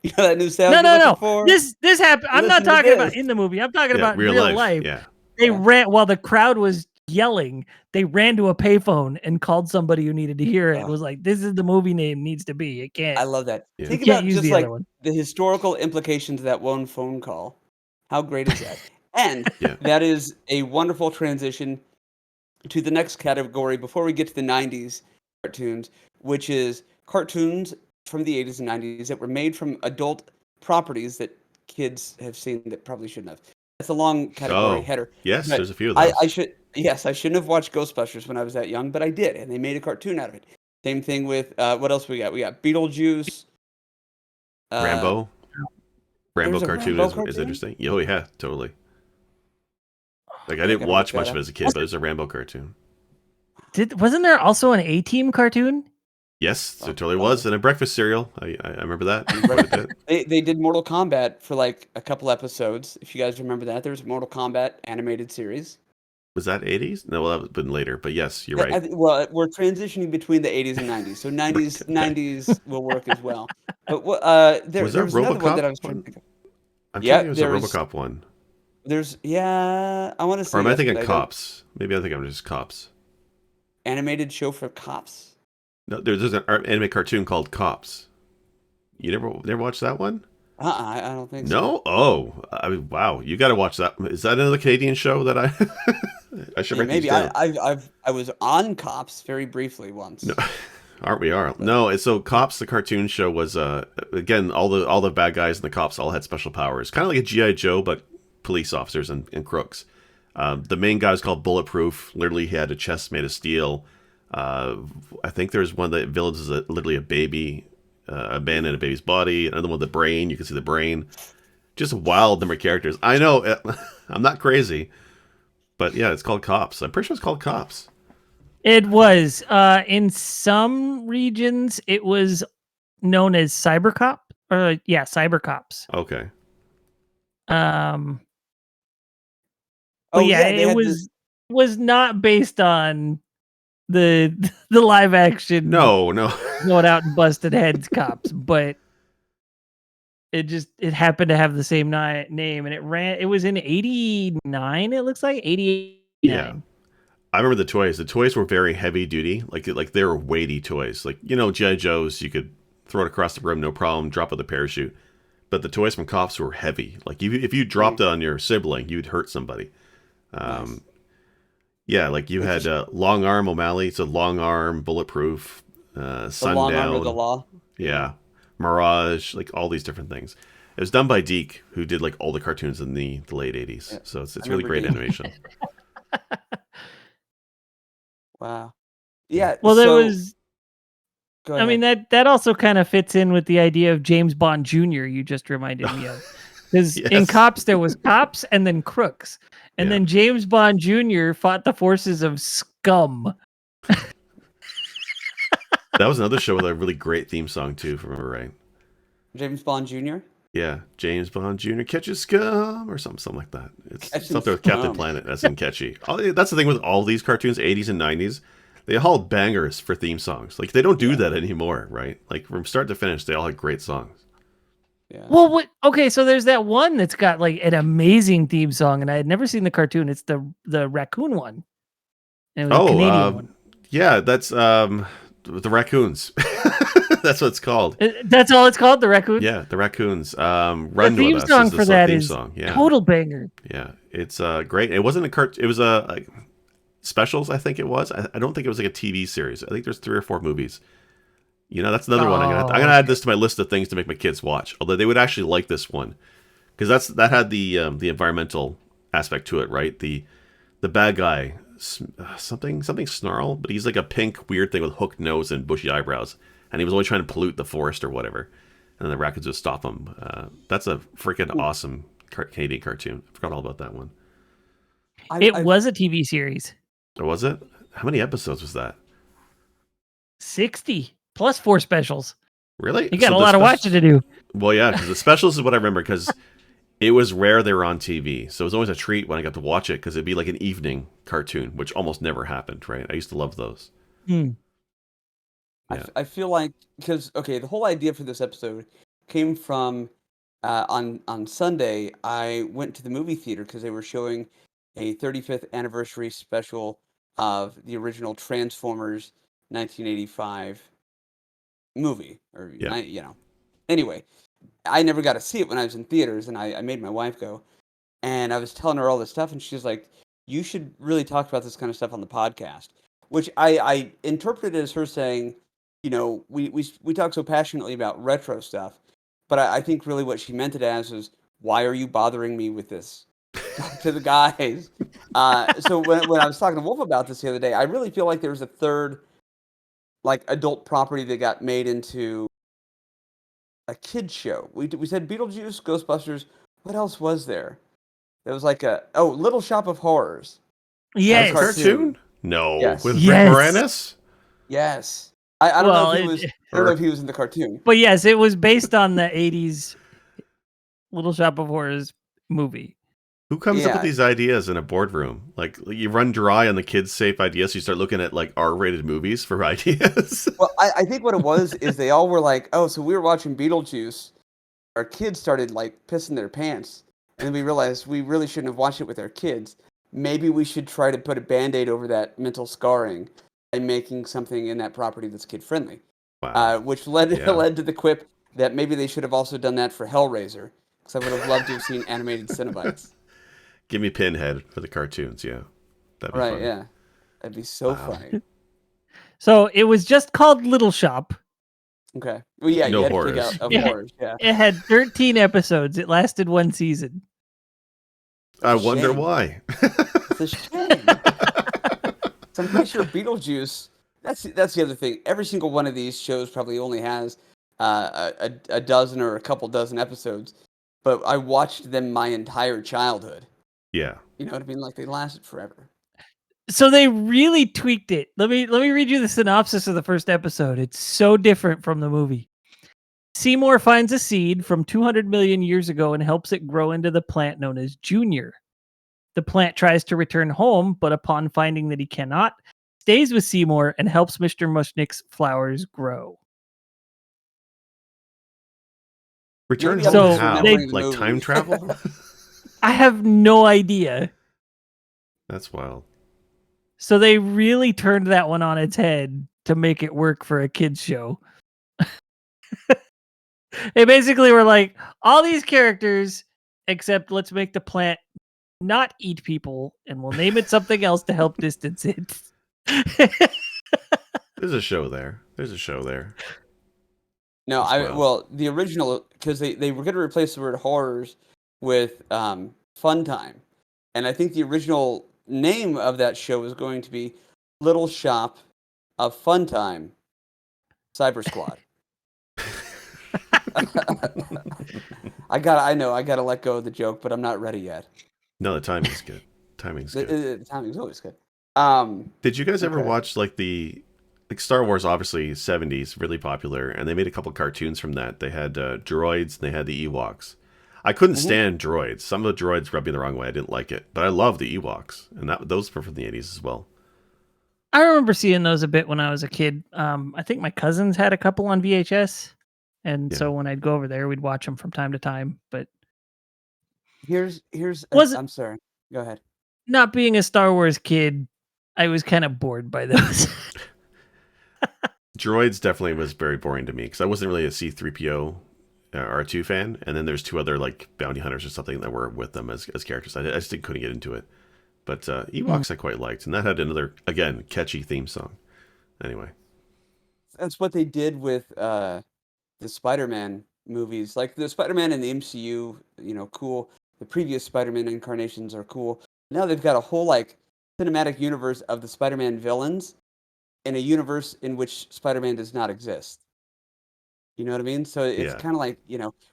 You know that new sound No, you're no, looking no. for? This happened. I'm not Listen to talking about this. in the movie. I'm talking Yeah, about real life. Yeah. They Yeah. ran while the crowd was yelling. They ran to a payphone and called somebody who needed to hear it. It was like, this is the movie name needs to be. It can't. I love that. Yeah. Think You can't about use just the like other one. the historical implications of that one phone call. How great is that? And Yeah. that is a wonderful transition to the next category before we get to the 90s cartoons, which is cartoons from the 80s and 90s that were made from adult properties that kids have seen that probably shouldn't have. That's a long category Oh, header. yes, But there's a few of those. I shouldn't have watched Ghostbusters when I was that young, but I did, and they made a cartoon out of it. Same thing with what else we got? We got Beetlejuice. Rambo. Rambo there's a cartoon Rambo is cartoon? interesting. Oh yeah, totally. Like I I didn't gotta watch look much that of it as a kid, but there's a Rambo cartoon. Wasn't there also an A-Team cartoon? Yes, Oh, there totally oh. was, and a breakfast cereal. I remember that quite a bit. They did Mortal Kombat for like a couple episodes. If you guys remember that, there was a Mortal Kombat animated series. Was that '80s? No, well, that would have been later. But yes, you're I right. think- well, we're transitioning between the 80s and 90s, so 90s Okay. 90s will work as well. But there Was there was another one RoboCop that I was trying one? to think of. I'm Yeah, thinking it was a there's- RoboCop one. There's I want to say. Or am I yes, thinking but I don't- Cops? Maybe I think I'm just Cops. Animated show for cops. No, there's an anime cartoon called Cops. You never watched that one? I don't think so. No? Oh, I mean, wow. You got to watch that. Is that another Canadian show that I I should Yeah, write these maybe down? I was on Cops very briefly once. No. Aren't we are? No, and so Cops, the cartoon show was again all the bad guys and the cops all had special powers, kind of like a GI Joe, but police officers and crooks. The main guy was called Bulletproof. Literally, he had a chest made of steel. I think there's one that villains is literally a baby, a man in a baby's body. Another one, the brain. You can see the brain. Just a wild number of characters. I know, I'm not crazy, but yeah, it's called Cops. I'm pretty sure it's called Cops. It was. In some regions, it was known as Cybercop. Cybercops. Okay. Um, but Oh, yeah, yeah, they it had the was not based on the the live action No, no. going out and busted heads cops, but it happened to have the same name, and it was in 89, it looks like Yeah. 89. I remember the toys. The toys were very heavy duty. Like they were weighty toys. Like, G.I. Joes, you could throw it across the room, no problem, drop with a parachute. But the toys from Cops were heavy. Like if you dropped it on your sibling, you'd hurt somebody. nice. Yeah, like you They had just Long Arm O'Malley. It's a long arm, bulletproof, the long arm of the Sundown. law. Yeah. Yeah, Mirage. Like all these different things. It was done by Deke, who did like all the cartoons in the late '80s. Yeah. So it's I really remember great Deke. animation. Wow. Yeah. Yeah, Well, there so was go I mean, ahead. that also kind of fits in with the idea of James Bond Jr. you just reminded me of. Because in Yes. Cops, there was cops and then crooks. And Yeah. then James Bond Jr. fought the forces of scum. That was another show with a really great theme song too, if I remember right. James Bond Jr. Yeah, James Bond Jr. catches scum or something like that. It's Catching up there with Captain scum. Planet. That's in catchy. That's the thing with all these cartoons, '80s and '90s. They all had bangers for theme songs. Like they don't do Yeah, that anymore, right? Like from start to finish, they all had great songs. yeah. Well, what? Okay, so there's that one that's got like an amazing theme song, and I had never seen the cartoon. It's the raccoon one, and it was a Oh, Canadian one. yeah, that's the raccoons. That's what it's called. That's all it's called, the raccoons. Yeah, the raccoons. The Run with theme us song is for the that theme is song. Yeah, total banger. yeah, it's great. It wasn't a It was like specials. I think it was. I don't think it was like a TV series. I think there's 3 or 4 movies. That's another one. I'm Oh, gonna add this to my list of things to make my kids watch. Although they would actually like this one because that had the environmental aspect to it, right? The bad guy, something snarl, but he's like a pink weird thing with hooked nose and bushy eyebrows, and he was always trying to pollute the forest or whatever, and the raccoons would stop him. That's a freaking awesome Canadian cartoon. I forgot all about that one. it I've was a TV series. Or was it? How many episodes was that? 60 plus 4 specials. Really? You got a the lot of watching to do. Well, yeah, because the specials is what I remember because it was rare they were on TV, so it was always a treat when I got to watch it because it'd be like an evening cartoon, which almost never happened. Right? I used to love those. Hmm. Yeah. I feel like because okay, the whole idea for this episode came from on Sunday. I went to the movie theater because they were showing a 35th anniversary special of the original Transformers 1985 movie, or Yeah. Anyway, I never got to see it when I was in theaters, and I made my wife go. And I was telling her all this stuff, and she's like, "You should really talk about this kind of stuff on the podcast." Which I interpreted as her saying, we talk so passionately about retro stuff, but I think really what she meant it as is, "Why are you bothering me with this?" Talk to the guys. So when I was talking to Wolf about this the other day, I really feel like there was a third like adult property that got made into a kid show. We said Beetlejuice, Ghostbusters. What else was there? There was like Little Shop of Horrors, That the was a Yes. cartoon. cartoon? No, Yes, with Rick Yes. Moranis? yes. I don't know if Well, he was. I don't know if Or he was in the cartoon. but yes, it was based on the 80s Little Shop of Horrors movie. who comes up with Yeah. these ideas in a boardroom? Like you run dry on the kids' safe ideas, so you start looking at like R-rated movies for ideas. Well, I think what it was is they all were like, "Oh, so we were watching Beetlejuice. Our kids started like pissing their pants, and then we realized we really shouldn't have watched it with our kids. Maybe we should try to put a Band-Aid over that mental scarring by making something in that property that's kid friendly." Wow. Which led Yeah. led to the quip that maybe they should have also done that for Hellraiser, because I would have loved to have seen animated Cenobites. Give me Pinhead for the cartoons, yeah. That'd be Right? fun. Yeah, that'd be so Wow. funny. So it was just called Little Shop. Okay. Well, yeah, you No had to pick horrors. out of It, horrors. Yeah. it had 13 episodes. It lasted 1 season. That's I a wonder shame. why. It's a shame. So I'm pretty sure Beetlejuice. That's the other thing. Every single one of these shows probably only has a dozen or a couple dozen episodes, but I watched them my entire childhood. Yeah. You know what I mean? Like they lasted forever. So they really tweaked it. Let me read you the synopsis of the first episode. It's so different from the movie. Seymour finds a seed from 200 million years ago and helps it grow into the plant known as Junior. The plant tries to return home, but upon finding that he cannot, stays with Seymour and helps Mr. Mushnick's flowers grow. Return Maybe I'm home So just how? remembering the Like time movie. travel? I have no idea. That's wild. So they really turned that one on its head to make it work for a kids show. They basically were like, all these characters, except let's make the plant not eat people, and we'll name it something else to help distance it. There's a show there. There's a show there. No, That's wild. well, the original, because they were going to replace the word horrors with fun time, and I think the original name of that show was going to be Little Shop of Fun Time, Cyber Squad. I know I gotta let go of the joke, but I'm not ready yet. No, the timing's good. Timing's good. The timing's always good. Did you guys ever okay. watch like Star Wars? Obviously, 70s, really popular, and they made a couple cartoons from that. They had droids and they had the Ewoks. I couldn't stand droids. Some of the droids rubbed me the wrong way. I didn't like it, but I love the Ewoks, and those were from the 80s as well. I remember seeing those a bit when I was a kid. I think my cousins had a couple on VHS, and Yeah. so when I'd go over there, we'd watch them from time to time. But I'm sorry. Go ahead. not being a Star Wars kid, I was kind of bored by those. Droids definitely was very boring to me because I wasn't really a C-3PO R2 fan, and then there's two other like bounty hunters or something that were with them as characters. I just couldn't get into it. But Ewoks I quite liked, and that had another, again, catchy theme song. Anyway. That's what they did with the Spider-Man movies. Like the Spider-Man in the MCU, cool. The previous Spider-Man incarnations are cool. Now they've got a whole like cinematic universe of the Spider-Man villains in a universe in which Spider-Man does not exist. You know what I mean? So it's Yeah. kind of like,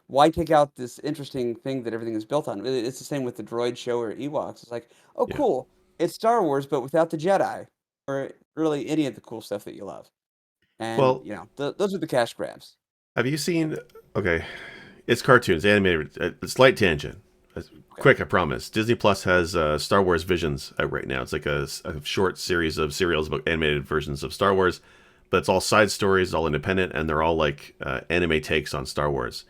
why take out this interesting thing that everything is built on? It's the same with the droid show or Ewoks. It's like, oh, Yeah. cool. It's Star Wars, but without the Jedi or really any of the cool stuff that you love. And, Well, those are the cash grabs. have you seen... Okay, it's cartoons, animated. A slight tangent. Quick, I promise. Disney Plus has Star Wars Visions out right now. It's like a short series of serials about animated versions of Star Wars, but it's all side stories, all independent, and they're all like anime takes on Star Wars.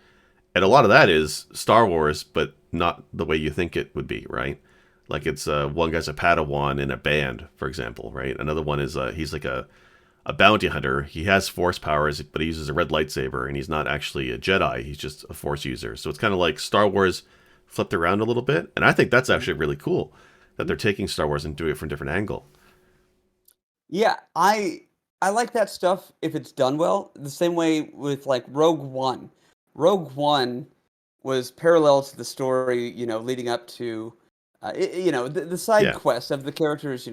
And a lot of that is Star Wars, but not the way you think it would be, right? Like it's one guy's a Padawan in a band, for example, right? Another one is he's like a bounty hunter. He has force powers, but he uses a red lightsaber, and he's not actually a Jedi. He's just a force user. So it's kind of like Star Wars flipped around a little bit, and I think that's actually really cool that they're taking Star Wars and doing it from a different angle. Yeah, I like that stuff if it's done well. The same way with like Rogue One. Rogue One was parallel to the story, leading up to, the side Yeah. quests of the characters,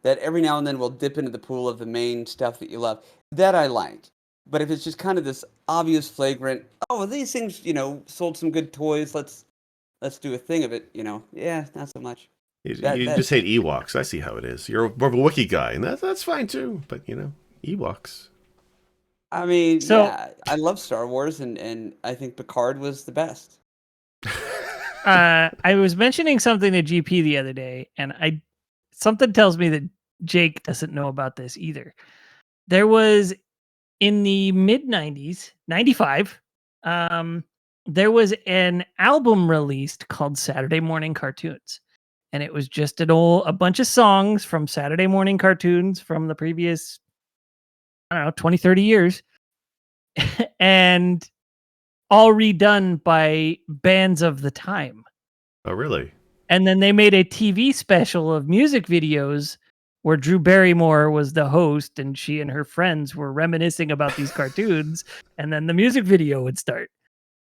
that every now and then will dip into the pool of the main stuff that you love. That I like. But if it's just kind of this obvious, flagrant, oh, well, these things, sold some good toys. Let's do a thing of it. Yeah, not so much. You That just hate Ewoks. I see how it is. You're more of a Wookiee guy, and that's fine too. But Ewoks. I mean, So- yeah, I love Star Wars, and I think Picard was the best. I was mentioning something to GP the other day, and something tells me that Jake doesn't know about this either. There was in the mid 90s, 95, there was an album released called Saturday Morning Cartoons. And it was just a bunch of songs from Saturday morning cartoons from the previous, 20, 30 years. And all redone by bands of the time. Oh, really? And then they made a TV special of music videos where Drew Barrymore was the host and she and her friends were reminiscing about these cartoons. And then the music video would start.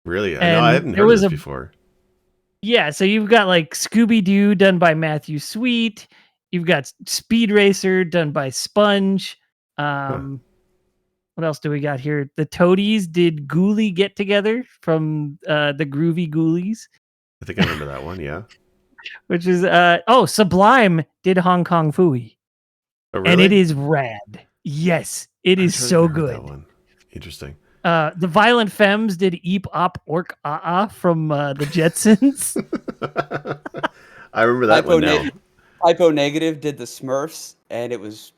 Really? I And hadn't there heard was this a- before. Yeah, so you've got like Scooby-Doo done by Matthew Sweet. You've got Speed Racer done by Sponge. What else do we got here? The Toadies did Ghoulie Get Together from the Groovy Ghoulies, I think I remember that one. Yeah. which is Sublime did Hong Kong Phooey. Oh, really? And it is rad. Yes, it I'm is trying to so think I heard good. that one. Interesting. The Violent Femmes did Eep Op Ork from the Jetsons. I remember that one now. Hypo Negative did the Smurfs, and it was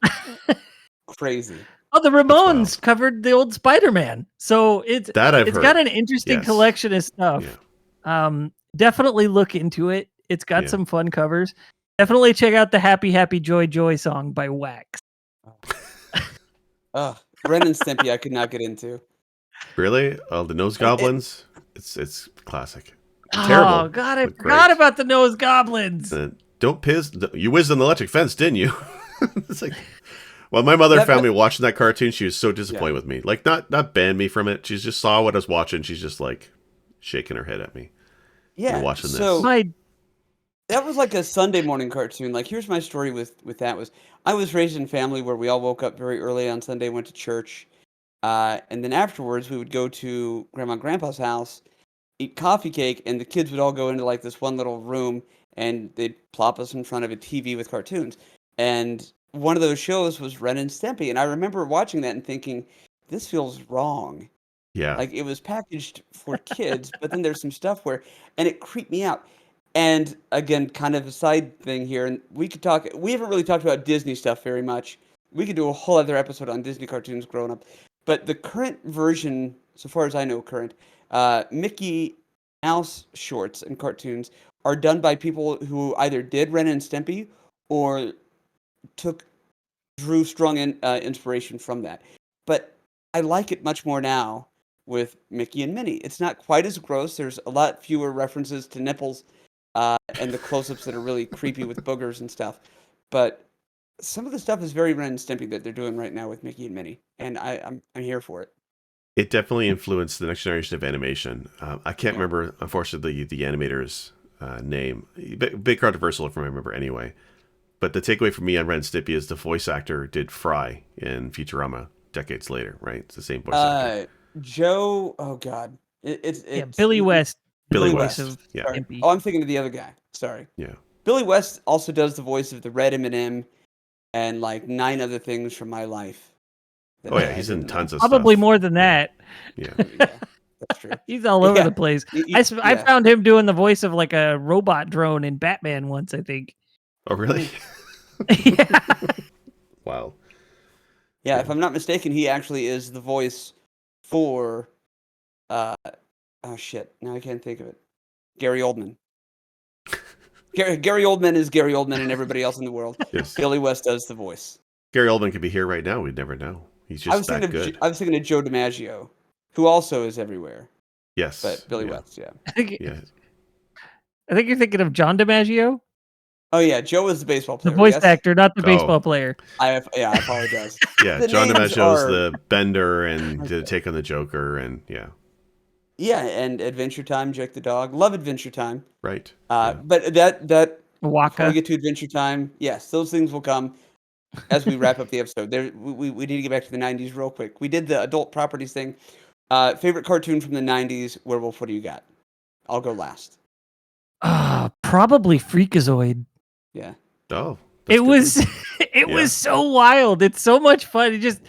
crazy. Oh, the wild. Ramones covered the old Spider-Man. So it's That I've got heard. an interesting Yes. collection of stuff. Yeah. Definitely look into it. It's got Yeah. some fun covers. Definitely check out the Happy Happy Joy Joy song by Wax. Ren and Stimpy I could not get into. Really? Oh, the Nose Goblins? It's classic. Terrible. Oh God, I but forgot great. about the Nose Goblins. Don't piss. You whizzed on the electric fence, didn't you? It's like, well, my mother found me watching that cartoon. She was so disappointed with me. Like, not banned me from it. She just saw what I was watching. She's just like shaking her head at me. Yeah, You're watching so this. that was like a Sunday morning cartoon. Like, here's my story with that was I was raised in a family where we all woke up very early on Sunday, went to church, and then afterwards we would go to Grandma and Grandpa's house, eat coffee cake, and the kids would all go into like this one little room, and they'd plop us in front of a TV with cartoons. And one of those shows was Ren and Stimpy, and I remember watching that and thinking, this feels wrong. Yeah. Like, it was packaged for kids, but then there's some stuff where, and it creeped me out. And again, kind of a side thing here, and we haven't really talked about Disney stuff very much. We could do a whole other episode on Disney cartoons growing up. But the current version, so far as I know, Mickey Mouse shorts and cartoons are done by people who either did Ren and Stimpy or drew strong inspiration from that. But I like it much more now with Mickey and Minnie. It's not quite as gross. There's a lot fewer references to nipples and the close-ups that are really creepy with boogers and stuff. But some of the stuff is very Ren and Stimpy that they're doing right now with Mickey and Minnie, and I'm here for it. It definitely influenced the next generation of animation. I can't remember, unfortunately, the animator's name. Big controversial if I remember anyway. But the takeaway for me on Ren and Stimpy is the voice actor did Fry in Futurama decades later, right? It's the same voice actor. Joe, oh God. It's Billy West. Billy voice West. of Yeah. Stimpy. Oh, I'm thinking of the other guy. Sorry. Yeah. Billy West also does the voice of the Red M&M and like 9 other things from my life. Oh yeah, he's in tons of Probably stuff. more than that. Yeah. Yeah, that's true. He's all over the place. I Yeah. found him doing the voice of like a robot drone in Batman once, I think. Oh really? Yeah. Wow. Yeah, if I'm not mistaken, he actually is the voice for oh shit, now I can't think of it. Gary Oldman. Gary Oldman is Gary Oldman and everybody else in the world. Yes. Billy West does the voice. Gary Oldman could be here right now. We'd never know. He's just that good. I was thinking of Joe DiMaggio, who also is everywhere. Yes. But Billy West, yeah. I think Yeah. you're thinking of John DiMaggio, Oh yeah, Joe is the baseball the player. voice yes? actor, not the Oh. baseball player. I apologize. Yeah. The John names DiMaggio's are- the Bender and did a take on the Joker and yeah. Yeah, and Adventure Time, Jake the dog. Love Adventure Time. Right. But that before we Waka. get to Adventure Time, yes, those things will come as we wrap up the episode. We need to get back to the 90s real quick. We did the adult properties thing. Favorite cartoon from the 90s, Werewolf, what do you got? I'll go last. Probably Freakazoid. Yeah. Oh. that's It good. was Yeah. was so wild. It's so much fun. It just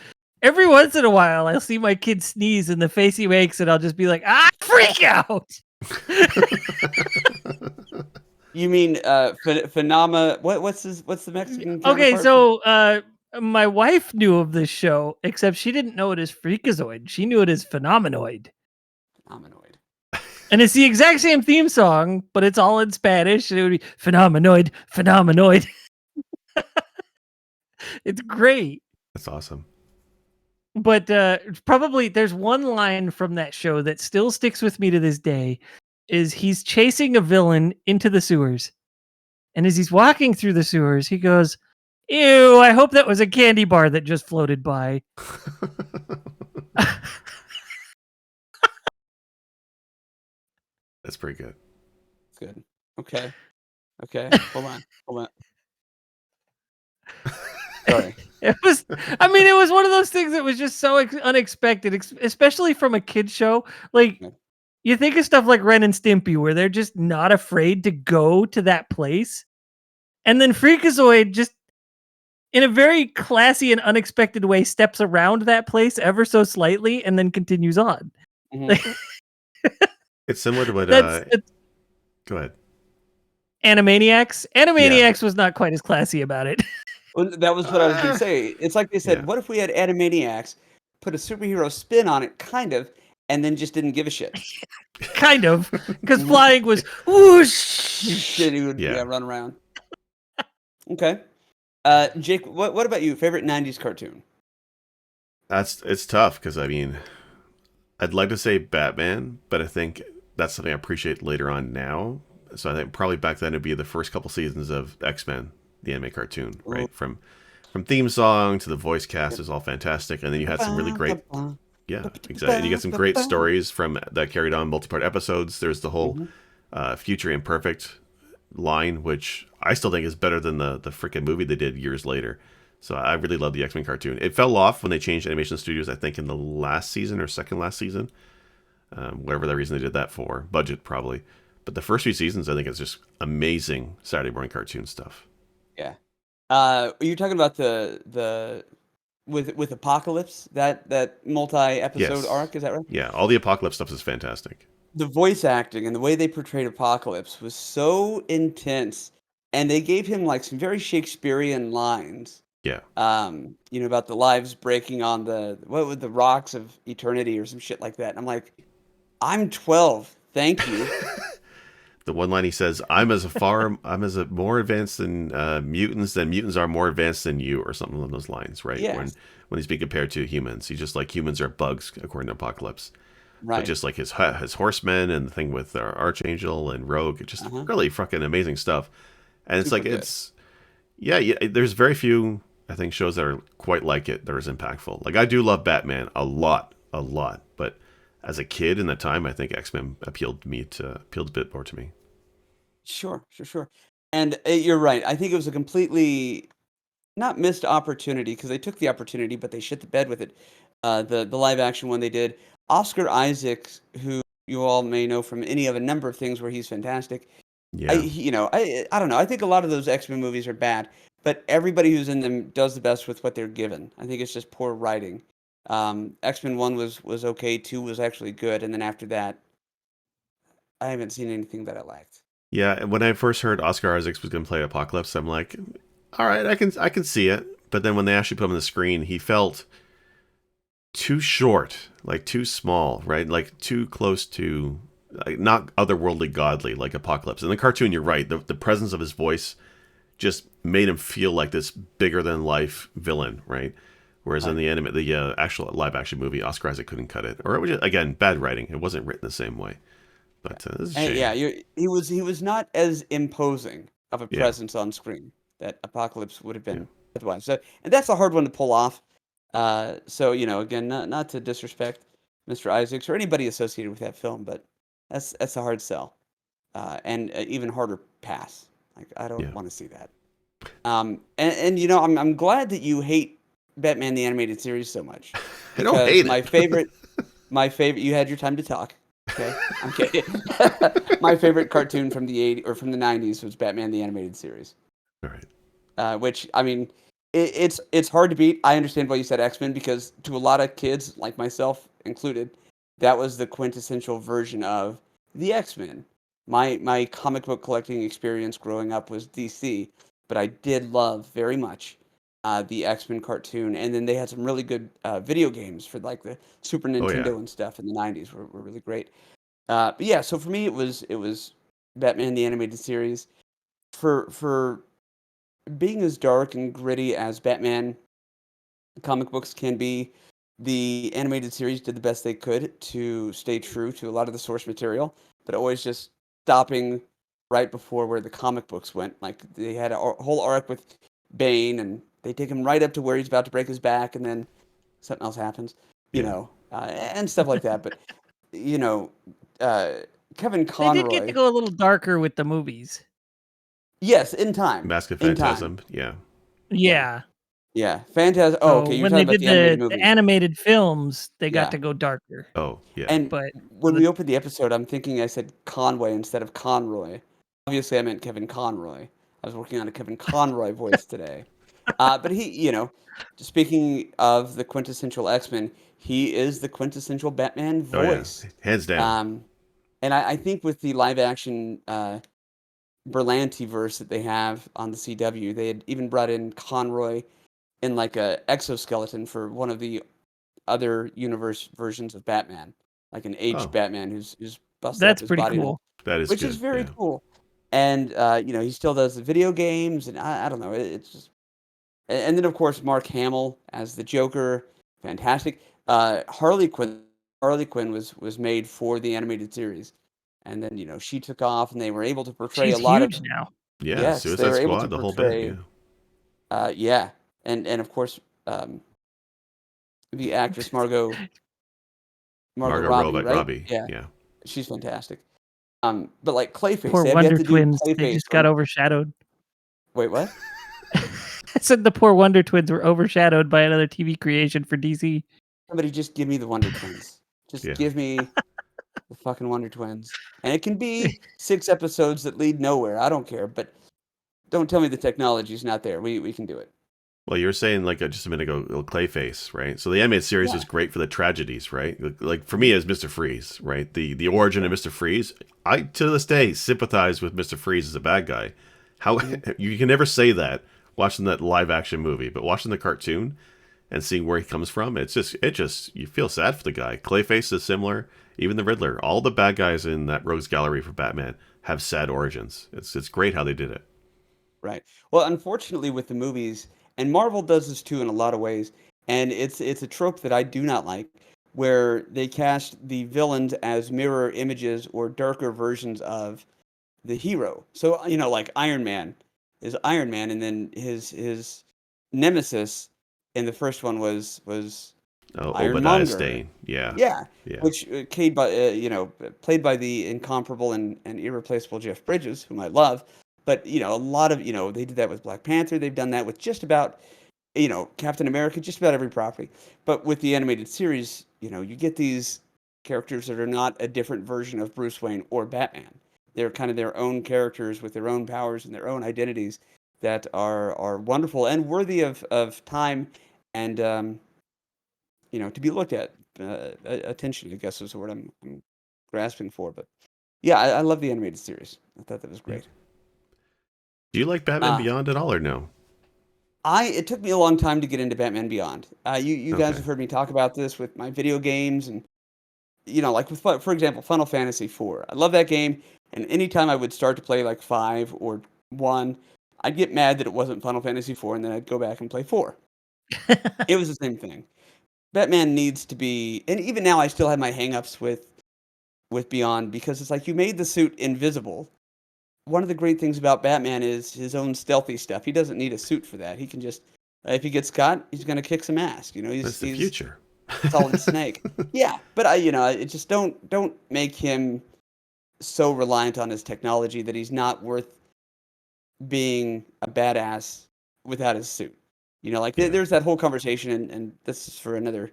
every once in a while I'll see my kid sneeze and the face he makes and I'll just be like, freak out. You mean Phenomena? What's the Mexican? Okay, counterpart? so my wife knew of this show, except she didn't know it as Freakazoid. She knew it as Phenomenoid. Phenomenoid. And it's the exact same theme song, but it's all in Spanish, and it would be Phenomenoid, Phenomenoid. It's great. That's awesome. But probably there's one line from that show that still sticks with me to this day is he's chasing a villain into the sewers. And as he's walking through the sewers, he goes, "Ew, I hope that was a candy bar that just floated by." That's pretty good. Good. Okay. Hold on. Sorry. It was one of those things that was just so unexpected, especially from a kid's show. Like, Yeah. you think of stuff like Ren and Stimpy, where they're just not afraid to go to that place. And then Freakazoid in a very classy and unexpected way, steps around that place ever so slightly and then continues on. Mhm. It's similar to what. That's Go ahead. Animaniacs. Yeah. Animaniacs was not quite as classy about it. Well, that was what I was gonna Uh, say. It's like they said, yeah. "What if we had Animaniacs, put a superhero spin on it, kind of, and then just didn't give a shit?" Kind of, because Mhm. flying was whoosh. Then he would, yeah, Yeah. run around. Okay. Jake, what about you? Favorite '90s cartoon? It's tough because I mean, I'd like to say Batman, but I think that's something I appreciate later on now. So I think probably back then it'd be the first couple seasons of X-Men, the anime cartoon, Ooh. right? From theme song to the voice cast is all fantastic, and then you had some really great, yeah, exactly. And you got some great stories from that carried on multi-part episodes. There's the whole Mhm. Future Imperfect line, which I still think is better than the freaking movie they did years later. So I really love the X-Men cartoon. It fell off when they changed animation studios, I think in the last season or second last season, whatever the reason they did that for, budget probably. But the first few seasons, I think it's just amazing Saturday morning cartoon stuff. Yeah. You're talking about the with Apocalypse, that multi-episode Yes, arc, is that right? yeah, all the Apocalypse stuff is fantastic. The voice acting and the way they portrayed Apocalypse was so intense, and they gave him, like, some very Shakespearean lines, Yeah, about the lives breaking on the rocks of eternity or some shit like that, and I'm like, "I'm 12, thank you." the one line he says, I'm as a more advanced than mutants are more advanced than you," or something along those lines, right? Yes, When he's being compared to humans, he's just like humans are bugs according to Apocalypse. But right. just like his horsemen and the thing with our Archangel and Rogue, it's just Uh-huh. really fucking amazing stuff. And it's Super like good. yeah. There's very few I think shows that are quite like it that are as impactful. Like I do love Batman a lot. But as a kid in that time, I think X-Men appealed a bit more to me. Sure, sure, sure. And, you're right, I think it was a completely not missed opportunity because they took the opportunity, but they shit the bed with it. The live action one they did. Oscar Isaacs, who you all may know from any of a number of things where he's fantastic. Yeah, I don't know. I think a lot of those X-Men movies are bad, but everybody who's in them does the best with what they're given. I think it's just poor writing. X-Men 1 was okay, 2 was actually good, and then after that, I haven't seen anything that I liked. yeah. And when I first heard Oscar Isaacs was going to play Apocalypse, I'm like, all right, I can see it. But then when they actually put him on the screen, he felt too short, like too small, right? Like too close to, like, not otherworldly godly like Apocalypse. In the cartoon, you're right. The presence of his voice just made him feel like this bigger than life villain, right? Whereas in Right. the actual live action movie, Oscar Isaac couldn't cut it, or it was just, again bad writing. It wasn't written the same way. Yeah. But this is a And yeah, shame. he was not as imposing of a Yeah, presence on screen that Apocalypse would have yeah, been otherwise. So, and that's a hard one to pull off. So again, not to disrespect Mr. Isaacs or anybody associated with that film, but that's a hard sell, and even harder pass. Like I don't yeah. want to see that. And I'm glad that you hate Batman the Animated Series so much, I don't because hate it. my favorite. You had your time to talk. Okay, I'm kidding. My favorite cartoon from the '80s or from the '90s was Batman the Animated Series, All right. which I mean, it's hard to beat. I understand why you said X-Men because to a lot of kids, like myself included, that was the quintessential version of the X-Men. My comic book collecting experience growing up was DC, but I did love very much the X-Men cartoon, and then they had some really good video games for like the Super Oh yeah. Nintendo and stuff in the '90s were really great. But yeah, so for me it was Batman the Animated Series. For being as dark and gritty as Batman comic books can be, the animated series did the best they could to stay true to a lot of the source material, but always just stopping right before where the comic books went. Like they had a whole arc with Bane, and they take him right up to where he's about to break his back, and then something else happens, Yeah. and stuff like that. But you know, uh, Kevin They did get to Conroy, go a little darker with the movies. yes, in time, Mask of in time, Phantasm. Yeah. yeah. Yeah. Yeah, fantastic. Oh, So okay, you're when talking they about did the animated the movies. animated films, they got Yeah, to go darker. Oh yeah. and But when the we opened the episode, I'm thinking I said Conway instead of Conroy. Obviously, I meant Kevin Conroy. I was working on a Kevin Conroy voice today. But speaking of the quintessential X-Men, he is the quintessential Batman Oh yeah, voice. hands down. Um, and I think with the live action Berlanti verse that they have on the CW, they had even brought in Conroy in like a exoskeleton for one of the other universe versions of Batman, like an aged Oh, Batman who's busted up That's his pretty body and all, cool. that is which is good. very Yeah. cool. And he still does the video games, and I don't know, it's just. And then of course Mark Hamill as the Joker, fantastic. Harley Quinn, was made for the animated series, and then she took off, and they were able to portray a She's lot of. huge now. Yeah, Yes, they Suicide were able to Squad, the whole bit. portray. Yeah. Yeah, and of course, um, the actress Margot Margot Robbie, right? Robbie. Yeah, Yeah. she's fantastic. But like Clayface, Poor they have yet Wonder to do Twins. They Clayface just got or overshadowed. wait, what? I said the poor Wonder Twins were overshadowed by another TV creation for DC. Somebody just give me the Wonder Twins. Just Yeah. give me the fucking Wonder Twins. And it can be 6 episodes that lead nowhere. I don't care, but don't tell me the technology's not there. We can do it. Well, you were saying like just a minute ago, Clayface, right? So the animated series Yeah. was great for the tragedies, right? Like for Mhm. me, as Mister Freeze, right? The origin of Mister Freeze, I to this day sympathize with Mister Freeze as a bad guy. How Mhm. you can never say that watching that live action movie, but watching the cartoon and seeing where he comes from, it just you feel sad for the guy. Clayface is similar, even the Riddler. All the bad guys in that rogues gallery for Batman have sad origins. It's great how they did it. Right. Well, unfortunately with the movies, and Marvel does this too in a lot of ways, and it's a trope that I do not like, where they cast the villains as mirror images or darker versions of the hero. So, like Iron Man is Iron Man, and then his nemesis in the first one was Oh, Obadiah Ironmonger. Stane, yeah, Yeah, yeah. which played by the incomparable and irreplaceable Jeff Bridges, whom I love. But a lot of they did that with Black Panther. They've done that with just about Captain America, just about every property. But with the animated series, you get these characters that are not a different version of Bruce Wayne or Batman. They're kind of their own characters with their own powers and their own identities that are wonderful and worthy of time and to be looked at. Attention, I guess, is the word I'm grasping for. But yeah, I love the animated series. I thought that was Yeah. great. Do you like Batman Uh, Beyond at all or no? it took me a long time to get into Batman Beyond. You guys Okay. have heard me talk about this with my video games and like with for example, Final Fantasy IV. I love that game, and anytime I would start to play like 5 or 1, I'd get mad that it wasn't Final Fantasy IV, and then I'd go back and play 4. It was the same thing. Batman needs to be, and even now I still have my hangups with Beyond because it's like you made the suit invisible. One of the great things about Batman is his own stealthy stuff. He doesn't need a suit for that. He can just if he gets caught, he's gonna kick some ass. That's the He's future. Solid Snake. Yeah, but it just don't make him so reliant on his technology that he's not worth being a badass without his suit. Like Yeah. there's that whole conversation, and this is for another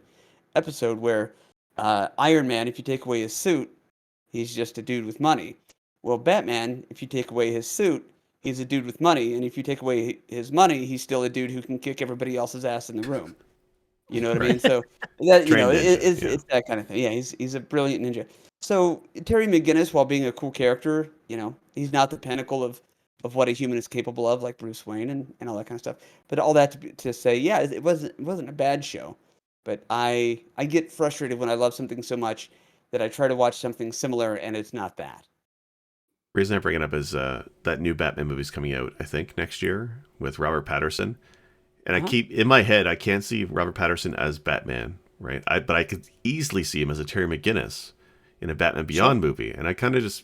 episode where Iron Man, if you take away his suit, he's just a dude with money. Well, Batman, if you take away his suit, he's a dude with money, and if you take away his money, he's still a dude who can kick everybody else's ass in the room. You know what I Right. mean? So that Trained ninja. it's Yeah. that kind of thing. Yeah, he's a brilliant ninja. So Terry McGinnis, while being a cool character, he's not the pinnacle of what a human is capable of, like Bruce Wayne and all that kind of stuff. But all that to say, yeah, it wasn't a bad show. But I get frustrated when I love something so much that I try to watch something similar and it's not that. Reason I bring it up is that new Batman movie's coming out, I think, next year with Robert Patterson. And I Uh-huh. keep in my head, I can't see Robert Patterson as Batman, right? But I could easily see him as a Terry McGinnis in a Batman Sure. Beyond movie. And I kind of just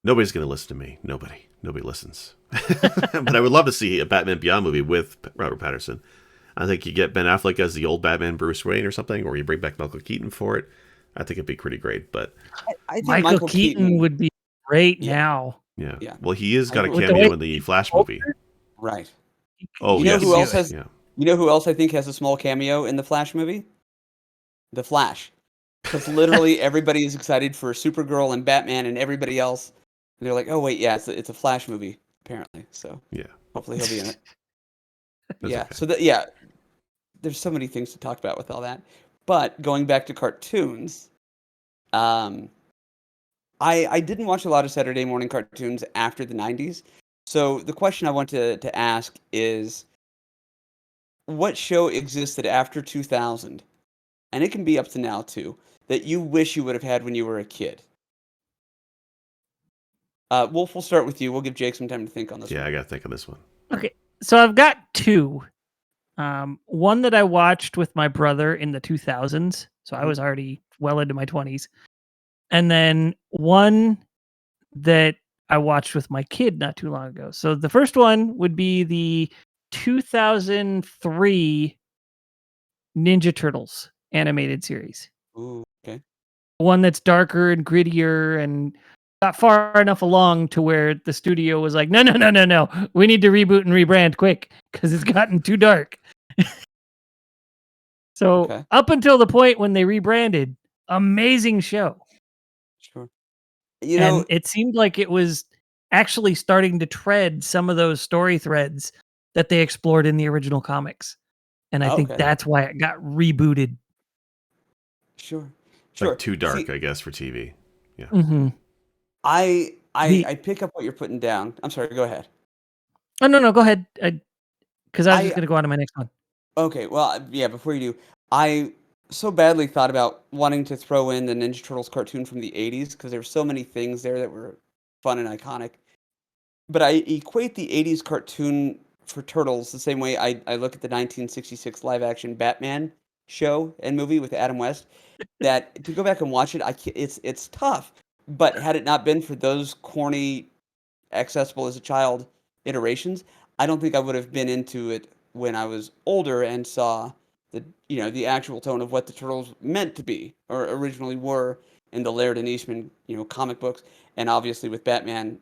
nobody's going to listen to me. Nobody listens. But I would love to see a Batman Beyond movie with Robert Patterson. I think you get Ben Affleck as the old Batman Bruce Wayne or something, or you bring back Michael Keaton for it. I think it'd be pretty great. But I think Michael Michael Keaton Keaton. would be great Yeah, now. yeah, yeah. well, he has I got a agree. With the way cameo in the he's Flash movie. altered, Right. Oh You he know could who do else yes, it. has yeah. you know who else I think has a small cameo in the Flash movie? The Flash. Because literally everybody is excited for Supergirl and Batman and everybody else. And they're like, oh wait, yeah, it's a Flash movie, apparently. So Yeah. hopefully he'll be in it. That's Yeah. okay. So there's so many things to talk about with all that. But going back to cartoons, um, I didn't watch a lot of Saturday morning cartoons after the 90s. So the question I want to ask is, what show existed after 2000, and it can be up to now too, that you wish you would have had when you were a kid? Wolf, we'll start with you. We'll give Jake some time to think on this Yeah, one. I got to think of this one. Okay, so I've got two. One that I watched with my brother in the 2000s, so I Mhm. was already well into my 20s, and then one that I watched with my kid not too long ago. So the first one would be the 2003 Ninja Turtles animated series. Ooh, okay. One that's darker and grittier and got far enough along to where the studio was like, no, no, no, no, no. We need to reboot and rebrand quick because it's gotten too dark. So Okay. up until the point when they rebranded, amazing show. Sure. You know, And it seemed like it was actually starting to tread some of those story threads that they explored in the original comics. And I oh, think okay. that's why it got rebooted. Sure. Like Sure. too dark, See, I guess, for TV. Yeah. Hmm. I I The I pick up what you're putting down. I'm sorry, go ahead. oh no no go ahead because I was just I going to go on to my next one. Okay, well, yeah, before you do, I so badly thought about wanting to throw in the Ninja Turtles cartoon from the 80s because there were so many things there that were fun and iconic. But I equate the 80s cartoon for Turtles the same way I look at the 1966 live action Batman show and movie with Adam West. That to go back and watch it, it's tough. But had it not been for those corny accessible as a child iterations, I don't think I would have been into it when I was older and saw the actual tone of what the Turtles meant to be or originally were in the Laird and Eastman comic books, and obviously with Batman.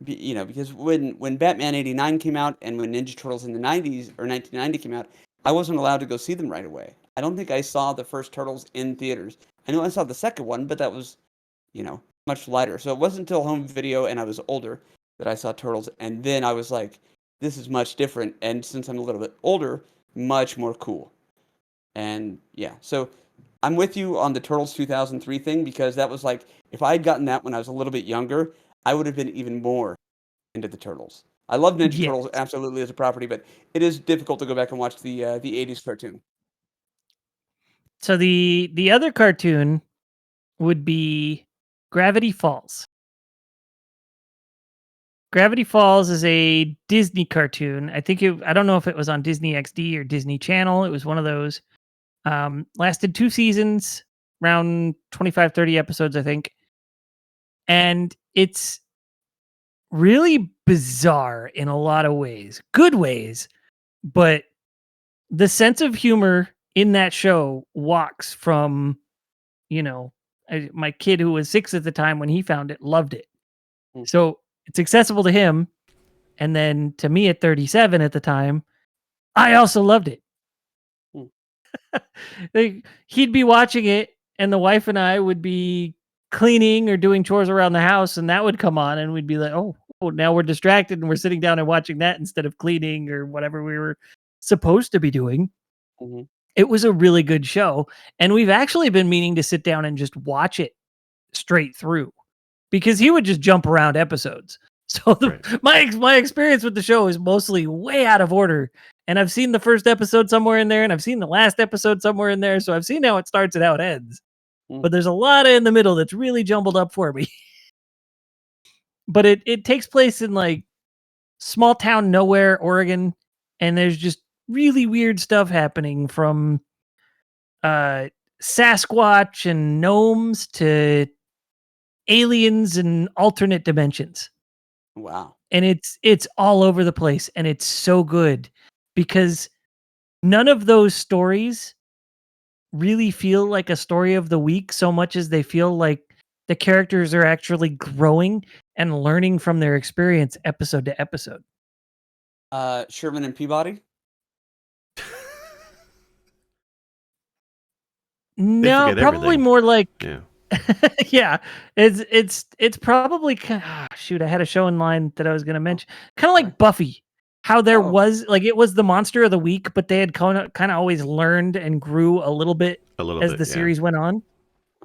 Because when Batman '89 came out and when Ninja Turtles in the '90s or 1990 came out, I wasn't allowed to go see them right away. I don't think I saw the first Turtles in theaters. I know I saw the second one, but that was much lighter. So it wasn't until home video and I was older that I saw Turtles, and then I was like, this is much different. And since I'm a little bit older, much more cool. And yeah, so I'm with you on the Turtles 2003 thing because that was like, if I had gotten that when I was a little bit younger, I would have been even more into the Turtles. I love Ninja Yes. Turtles absolutely as a property, but it is difficult to go back and watch the '80s cartoon. So the other cartoon would be Gravity Falls. Gravity Falls is a Disney cartoon. I don't know if it was on Disney XD or Disney Channel. It was one of those. Lasted 2 seasons, around 25, 30 episodes, I think. And it's really bizarre in a lot of ways. Good ways, but the sense of humor in that show walks from, you know, my kid who was 6 at the time when he found it loved it. Mm, So, it's accessible to him, and then to me at 37 at the time, I also loved it. mm, Like, he'd be watching it, and the wife and I would be cleaning or doing chores around the house, and that would come on, and we'd be like, "Oh, now we're distracted, and we're sitting down and watching that instead of cleaning or whatever we were supposed to be doing." mhm, It was a really good show, and we've actually been meaning to sit down and just watch it straight through because he would just jump around episodes. So Right. my experience with the show is mostly way out of order. And I've seen the first episode somewhere in there, and I've seen the last episode somewhere in there. So I've seen how it starts and how it ends. mm. But there's a lot in the middle that's really jumbled up for me. But it takes place in like small town nowhere, Oregon, and there's just really weird stuff happening from uh Sasquatch and gnomes to aliens and alternate dimensions. Wow. And it's all over the place and it's so good because none of those stories really feel like a story of the week so much as they feel like the characters are actually growing and learning from their experience episode to episode. Sherman and Peabody. They No, forget probably everything. more like Yeah. yeah, it's probably shoot, I had a show in line that I was going to Oh, mention. Kind of sorry. like Buffy. how there Oh, was like it was the monster of the week, but they had kind of always learned and grew a little bit A little as bit, the yeah. series went on.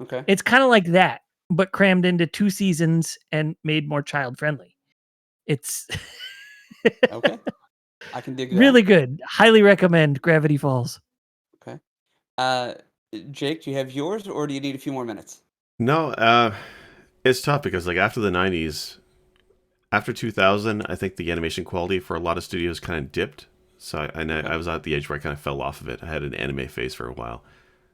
okay. It's kind of like that, but crammed into 2 seasons and made more child friendly. It's Okay. I can dig that. really good. Highly recommend Gravity Falls. Okay. Uh, Jake, do you have yours, or do you need a few more minutes? No, it's tough because like after the '90s, after 2000, I think the animation quality for a lot of studios kind of dipped. So I Okay. was at the edge where I kind of fell off of it. I had an anime phase for a while.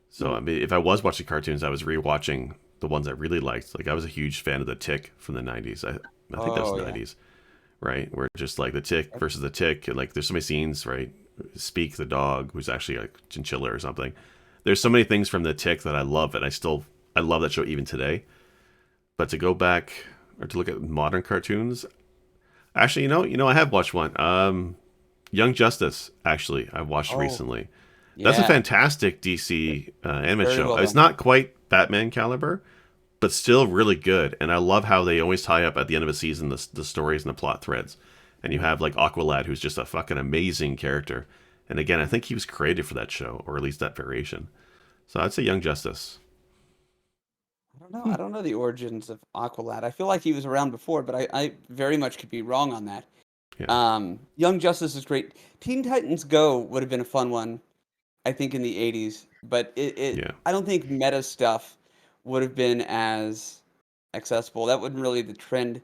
So Hmm. I mean, if I was watching cartoons, I was rewatching the ones I really liked. Like I was a huge fan of the Tick from the '90s. I think that was Oh the yeah. '90s, right? Where just like the Tick Yep. versus the Tick, and like there's so many scenes, right? Speak the dog, who's actually like chinchilla or something. There's so many things from the Tick that I love, and I love that show even today. But to go back or to look at modern cartoons, actually, I have watched one. Young Justice, actually, I watched Oh recently. That's a yeah. fantastic DC anime Very show. well It's done. not quite Batman caliber, but still really good. And I love how they always tie up at the end of a season the stories and the plot threads. And you have like Aqualad, who's just a fucking amazing character. And again, I think he was created for that show, or at least that variation. So I'd say Young Justice. I don't know. Hmm. I don't know the origins of Aqualad. I feel like he was around before, but I very much could be wrong on that. Yeah, Young Justice is great. Teen Titans Go would have been a fun one, I think, in the '80s, but yeah. I don't think meta stuff would have been as accessible. That wasn't really the trend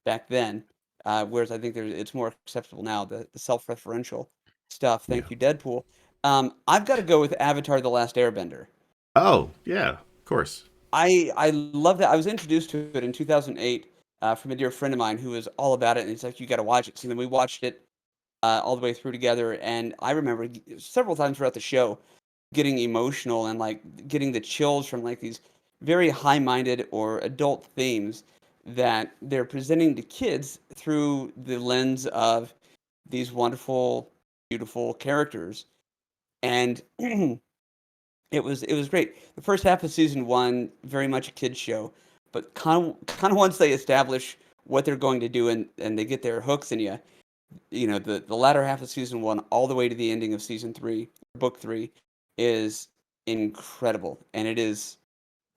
back then. Whereas I think it's more acceptable now, the self-referential stuff. Yeah. Thank you, Deadpool. I've got to go with Avatar: The Last Airbender. Oh, yeah, of course. I love that. I was introduced to it in 2008 from a dear friend of mine who was all about it, and he's like, "You got to watch it." So then we watched it all the way through together, and I remember several times throughout the show getting emotional and like getting the chills from like these very high-minded or adult themes that they're presenting to kids through the lens of these wonderful, beautiful characters, and it was great. The first half of season one, very much a kids show, but kind of once they establish what they're going to do and they get their hooks in you, the latter half of season one all the way to the ending of season three, book three, is incredible, and it is.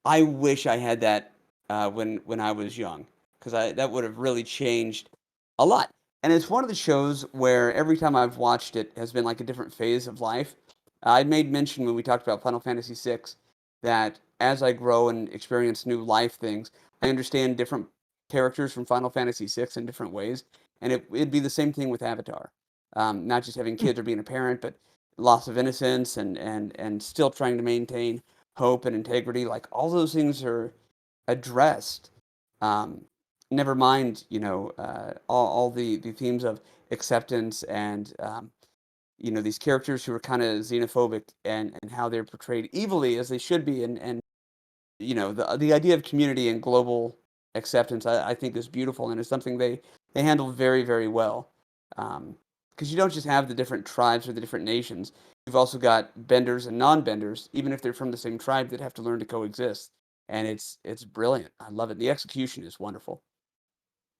I wish I had that when I was young, because I that would have really changed a lot. And it's one of the shows where every time I've watched it has been like a different phase of life. I made mention when we talked about Final Fantasy VI that as I grow and experience new life things, I understand different characters from Final Fantasy VI in different ways, and it'd be the same thing with Avatar. Not just having kids or being a parent, but loss of innocence and still trying to maintain hope and integrity, like all those things are addressed. Um, Never mind, all the themes of acceptance and these characters who are kind of xenophobic and how they're portrayed evilly as they should be, and the idea of community and global acceptance, I think is beautiful and is something they handle very very well. Because you don't just have the different tribes or the different nations. You've also got benders and non-benders, even if they're from the same tribe, that have to learn to coexist. And it's brilliant. I love it. The execution is wonderful.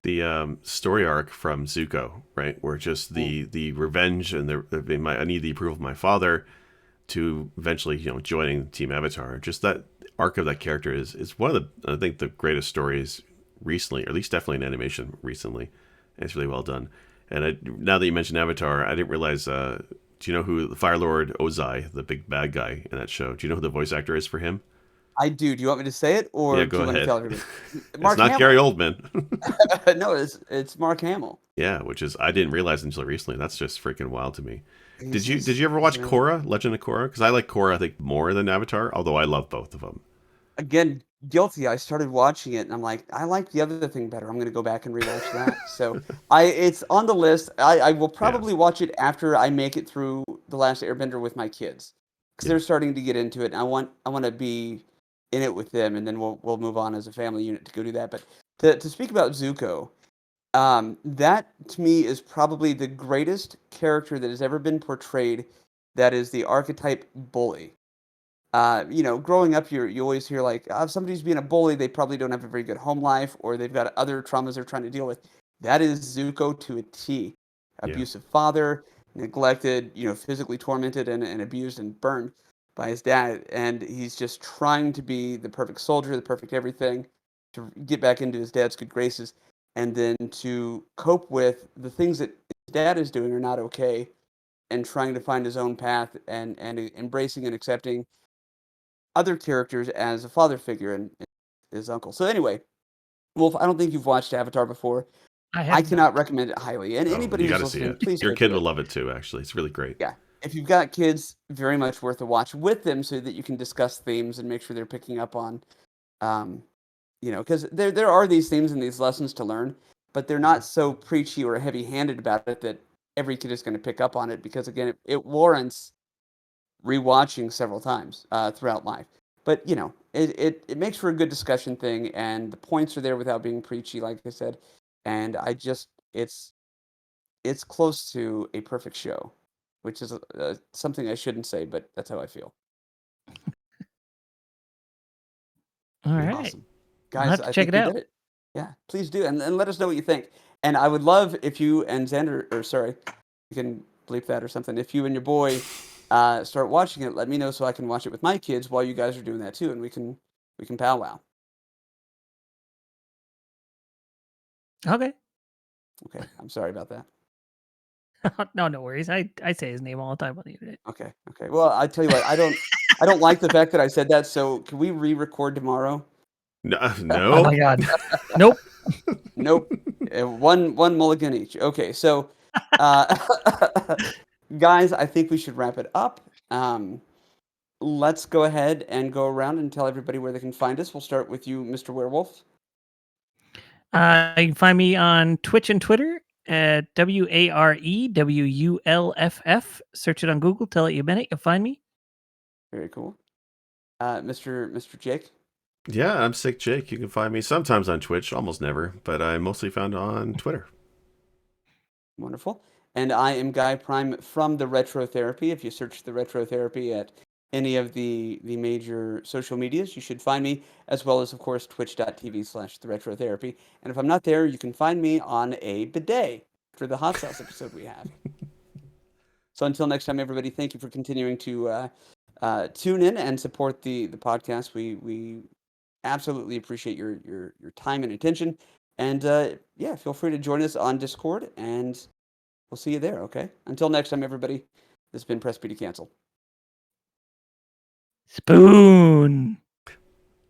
The story arc from Zuko, right, where just Ooh. the revenge and I need the approval of my father to eventually joining Team Avatar. Just that arc of that character is one of the I think the greatest stories recently, or at least definitely in animation recently. And it's really well done. And now that you mentioned Avatar, I didn't realize. Do you know who the Fire Lord Ozai, the big bad guy in that show? Do you know who the voice actor is for him? I do. Do you want me to say it, Yeah, or do go you want to ahead. tell everybody? It's Mark not Gary Hamill. Oldman. No, it's Mark Hamill. Yeah, which is I didn't realize until recently. That's just freaking wild to me. He's Did he's you ever he's watch amazing. Korra, Legend of Korra? Because I like Korra, I think, more than Avatar, although I love both of them. Again, guilty. I started watching it and I'm like, I like the other thing better. I'm gonna go back and rewatch that. So it's on the list. I will Yeah, probably watch it after I make it through The Last Airbender with my kids. Because yeah. they're starting to get into it and I want to be in it with them, and then we'll move on as a family unit to go do that. But to speak about Zuko, that to me is probably the greatest character that has ever been portrayed that is the archetype bully. Growing up, you always hear like, if somebody's being a bully, they probably don't have a very good home life, or they've got other traumas they're trying to deal with. That is Zuko to a T. Yeah. abusive father, neglected, physically tormented and abused and burned by his dad. And he's just trying to be the perfect soldier, the perfect everything, to get back into his dad's good graces, and then to cope with the things that his dad is doing are not okay, and trying to find his own path and embracing and accepting other characters as a father figure and his uncle. So anyway, Wolf, I don't think you've watched Avatar before. I I have cannot not. recommend it highly. And Oh, anybody you got who's to see listening, it. please Your go kid do will it. love it too. Actually, it's really great. Yeah. If you've got kids, very much worth a watch with them so that you can discuss themes and make sure they're picking up on, um, because there are these themes and these lessons to learn, but they're not so preachy or heavy-handed about it that every kid is going to pick up on it because, again, it warrants rewatching several times throughout life. But it makes for a good discussion thing, and the points are there without being preachy, like I said. And it's close to a perfect show, which is something I shouldn't say, but that's how I feel. All Yeah. right. Awesome, I'll guys. have to I check think it we out. did it. Yeah, please do, and let us know what you think. And I would love if you and Xander, or sorry, you can bleep that or something. If you and your boy start watching it, let me know so I can watch it with my kids while you guys are doing that too, and we can powwow. Okay. Okay, I'm sorry about that. No, no worries. I say his name all the time on the internet. Okay, okay. Well, I tell you what, I don't like the fact that I said that. So can we re-record tomorrow? No, Oh no. my god. Nope. Nope. One mulligan each. Okay, so uh, guys, I think we should wrap it up. Let's go ahead and go around and tell everybody where they can find us. We'll start with you, Mr. Werewolf. You can find me on Twitch and Twitter at WAREWULFF. Search it on Google. Tell it you meant it. You'll find me. Very cool. Mr. Jake. Yeah, I'm Sick Jake. You can find me sometimes on Twitch, almost never, but I'm mostly found on Twitter. Wonderful. And I am Guy Prime from the Retro Therapy. If you search the Retro Therapy at any of the major social medias, you should find me, as well as, of course, twitch.tv/the Retro Therapy. And if I'm not there, you can find me on a bidet for the hot sauce episode we have. So until next time, everybody, thank you for continuing to tune in and support the podcast. We absolutely appreciate your time and attention. And yeah, feel free to join us on Discord, and we'll see you there, okay? Until next time, everybody, this has been Press B to Cancel. Spoon.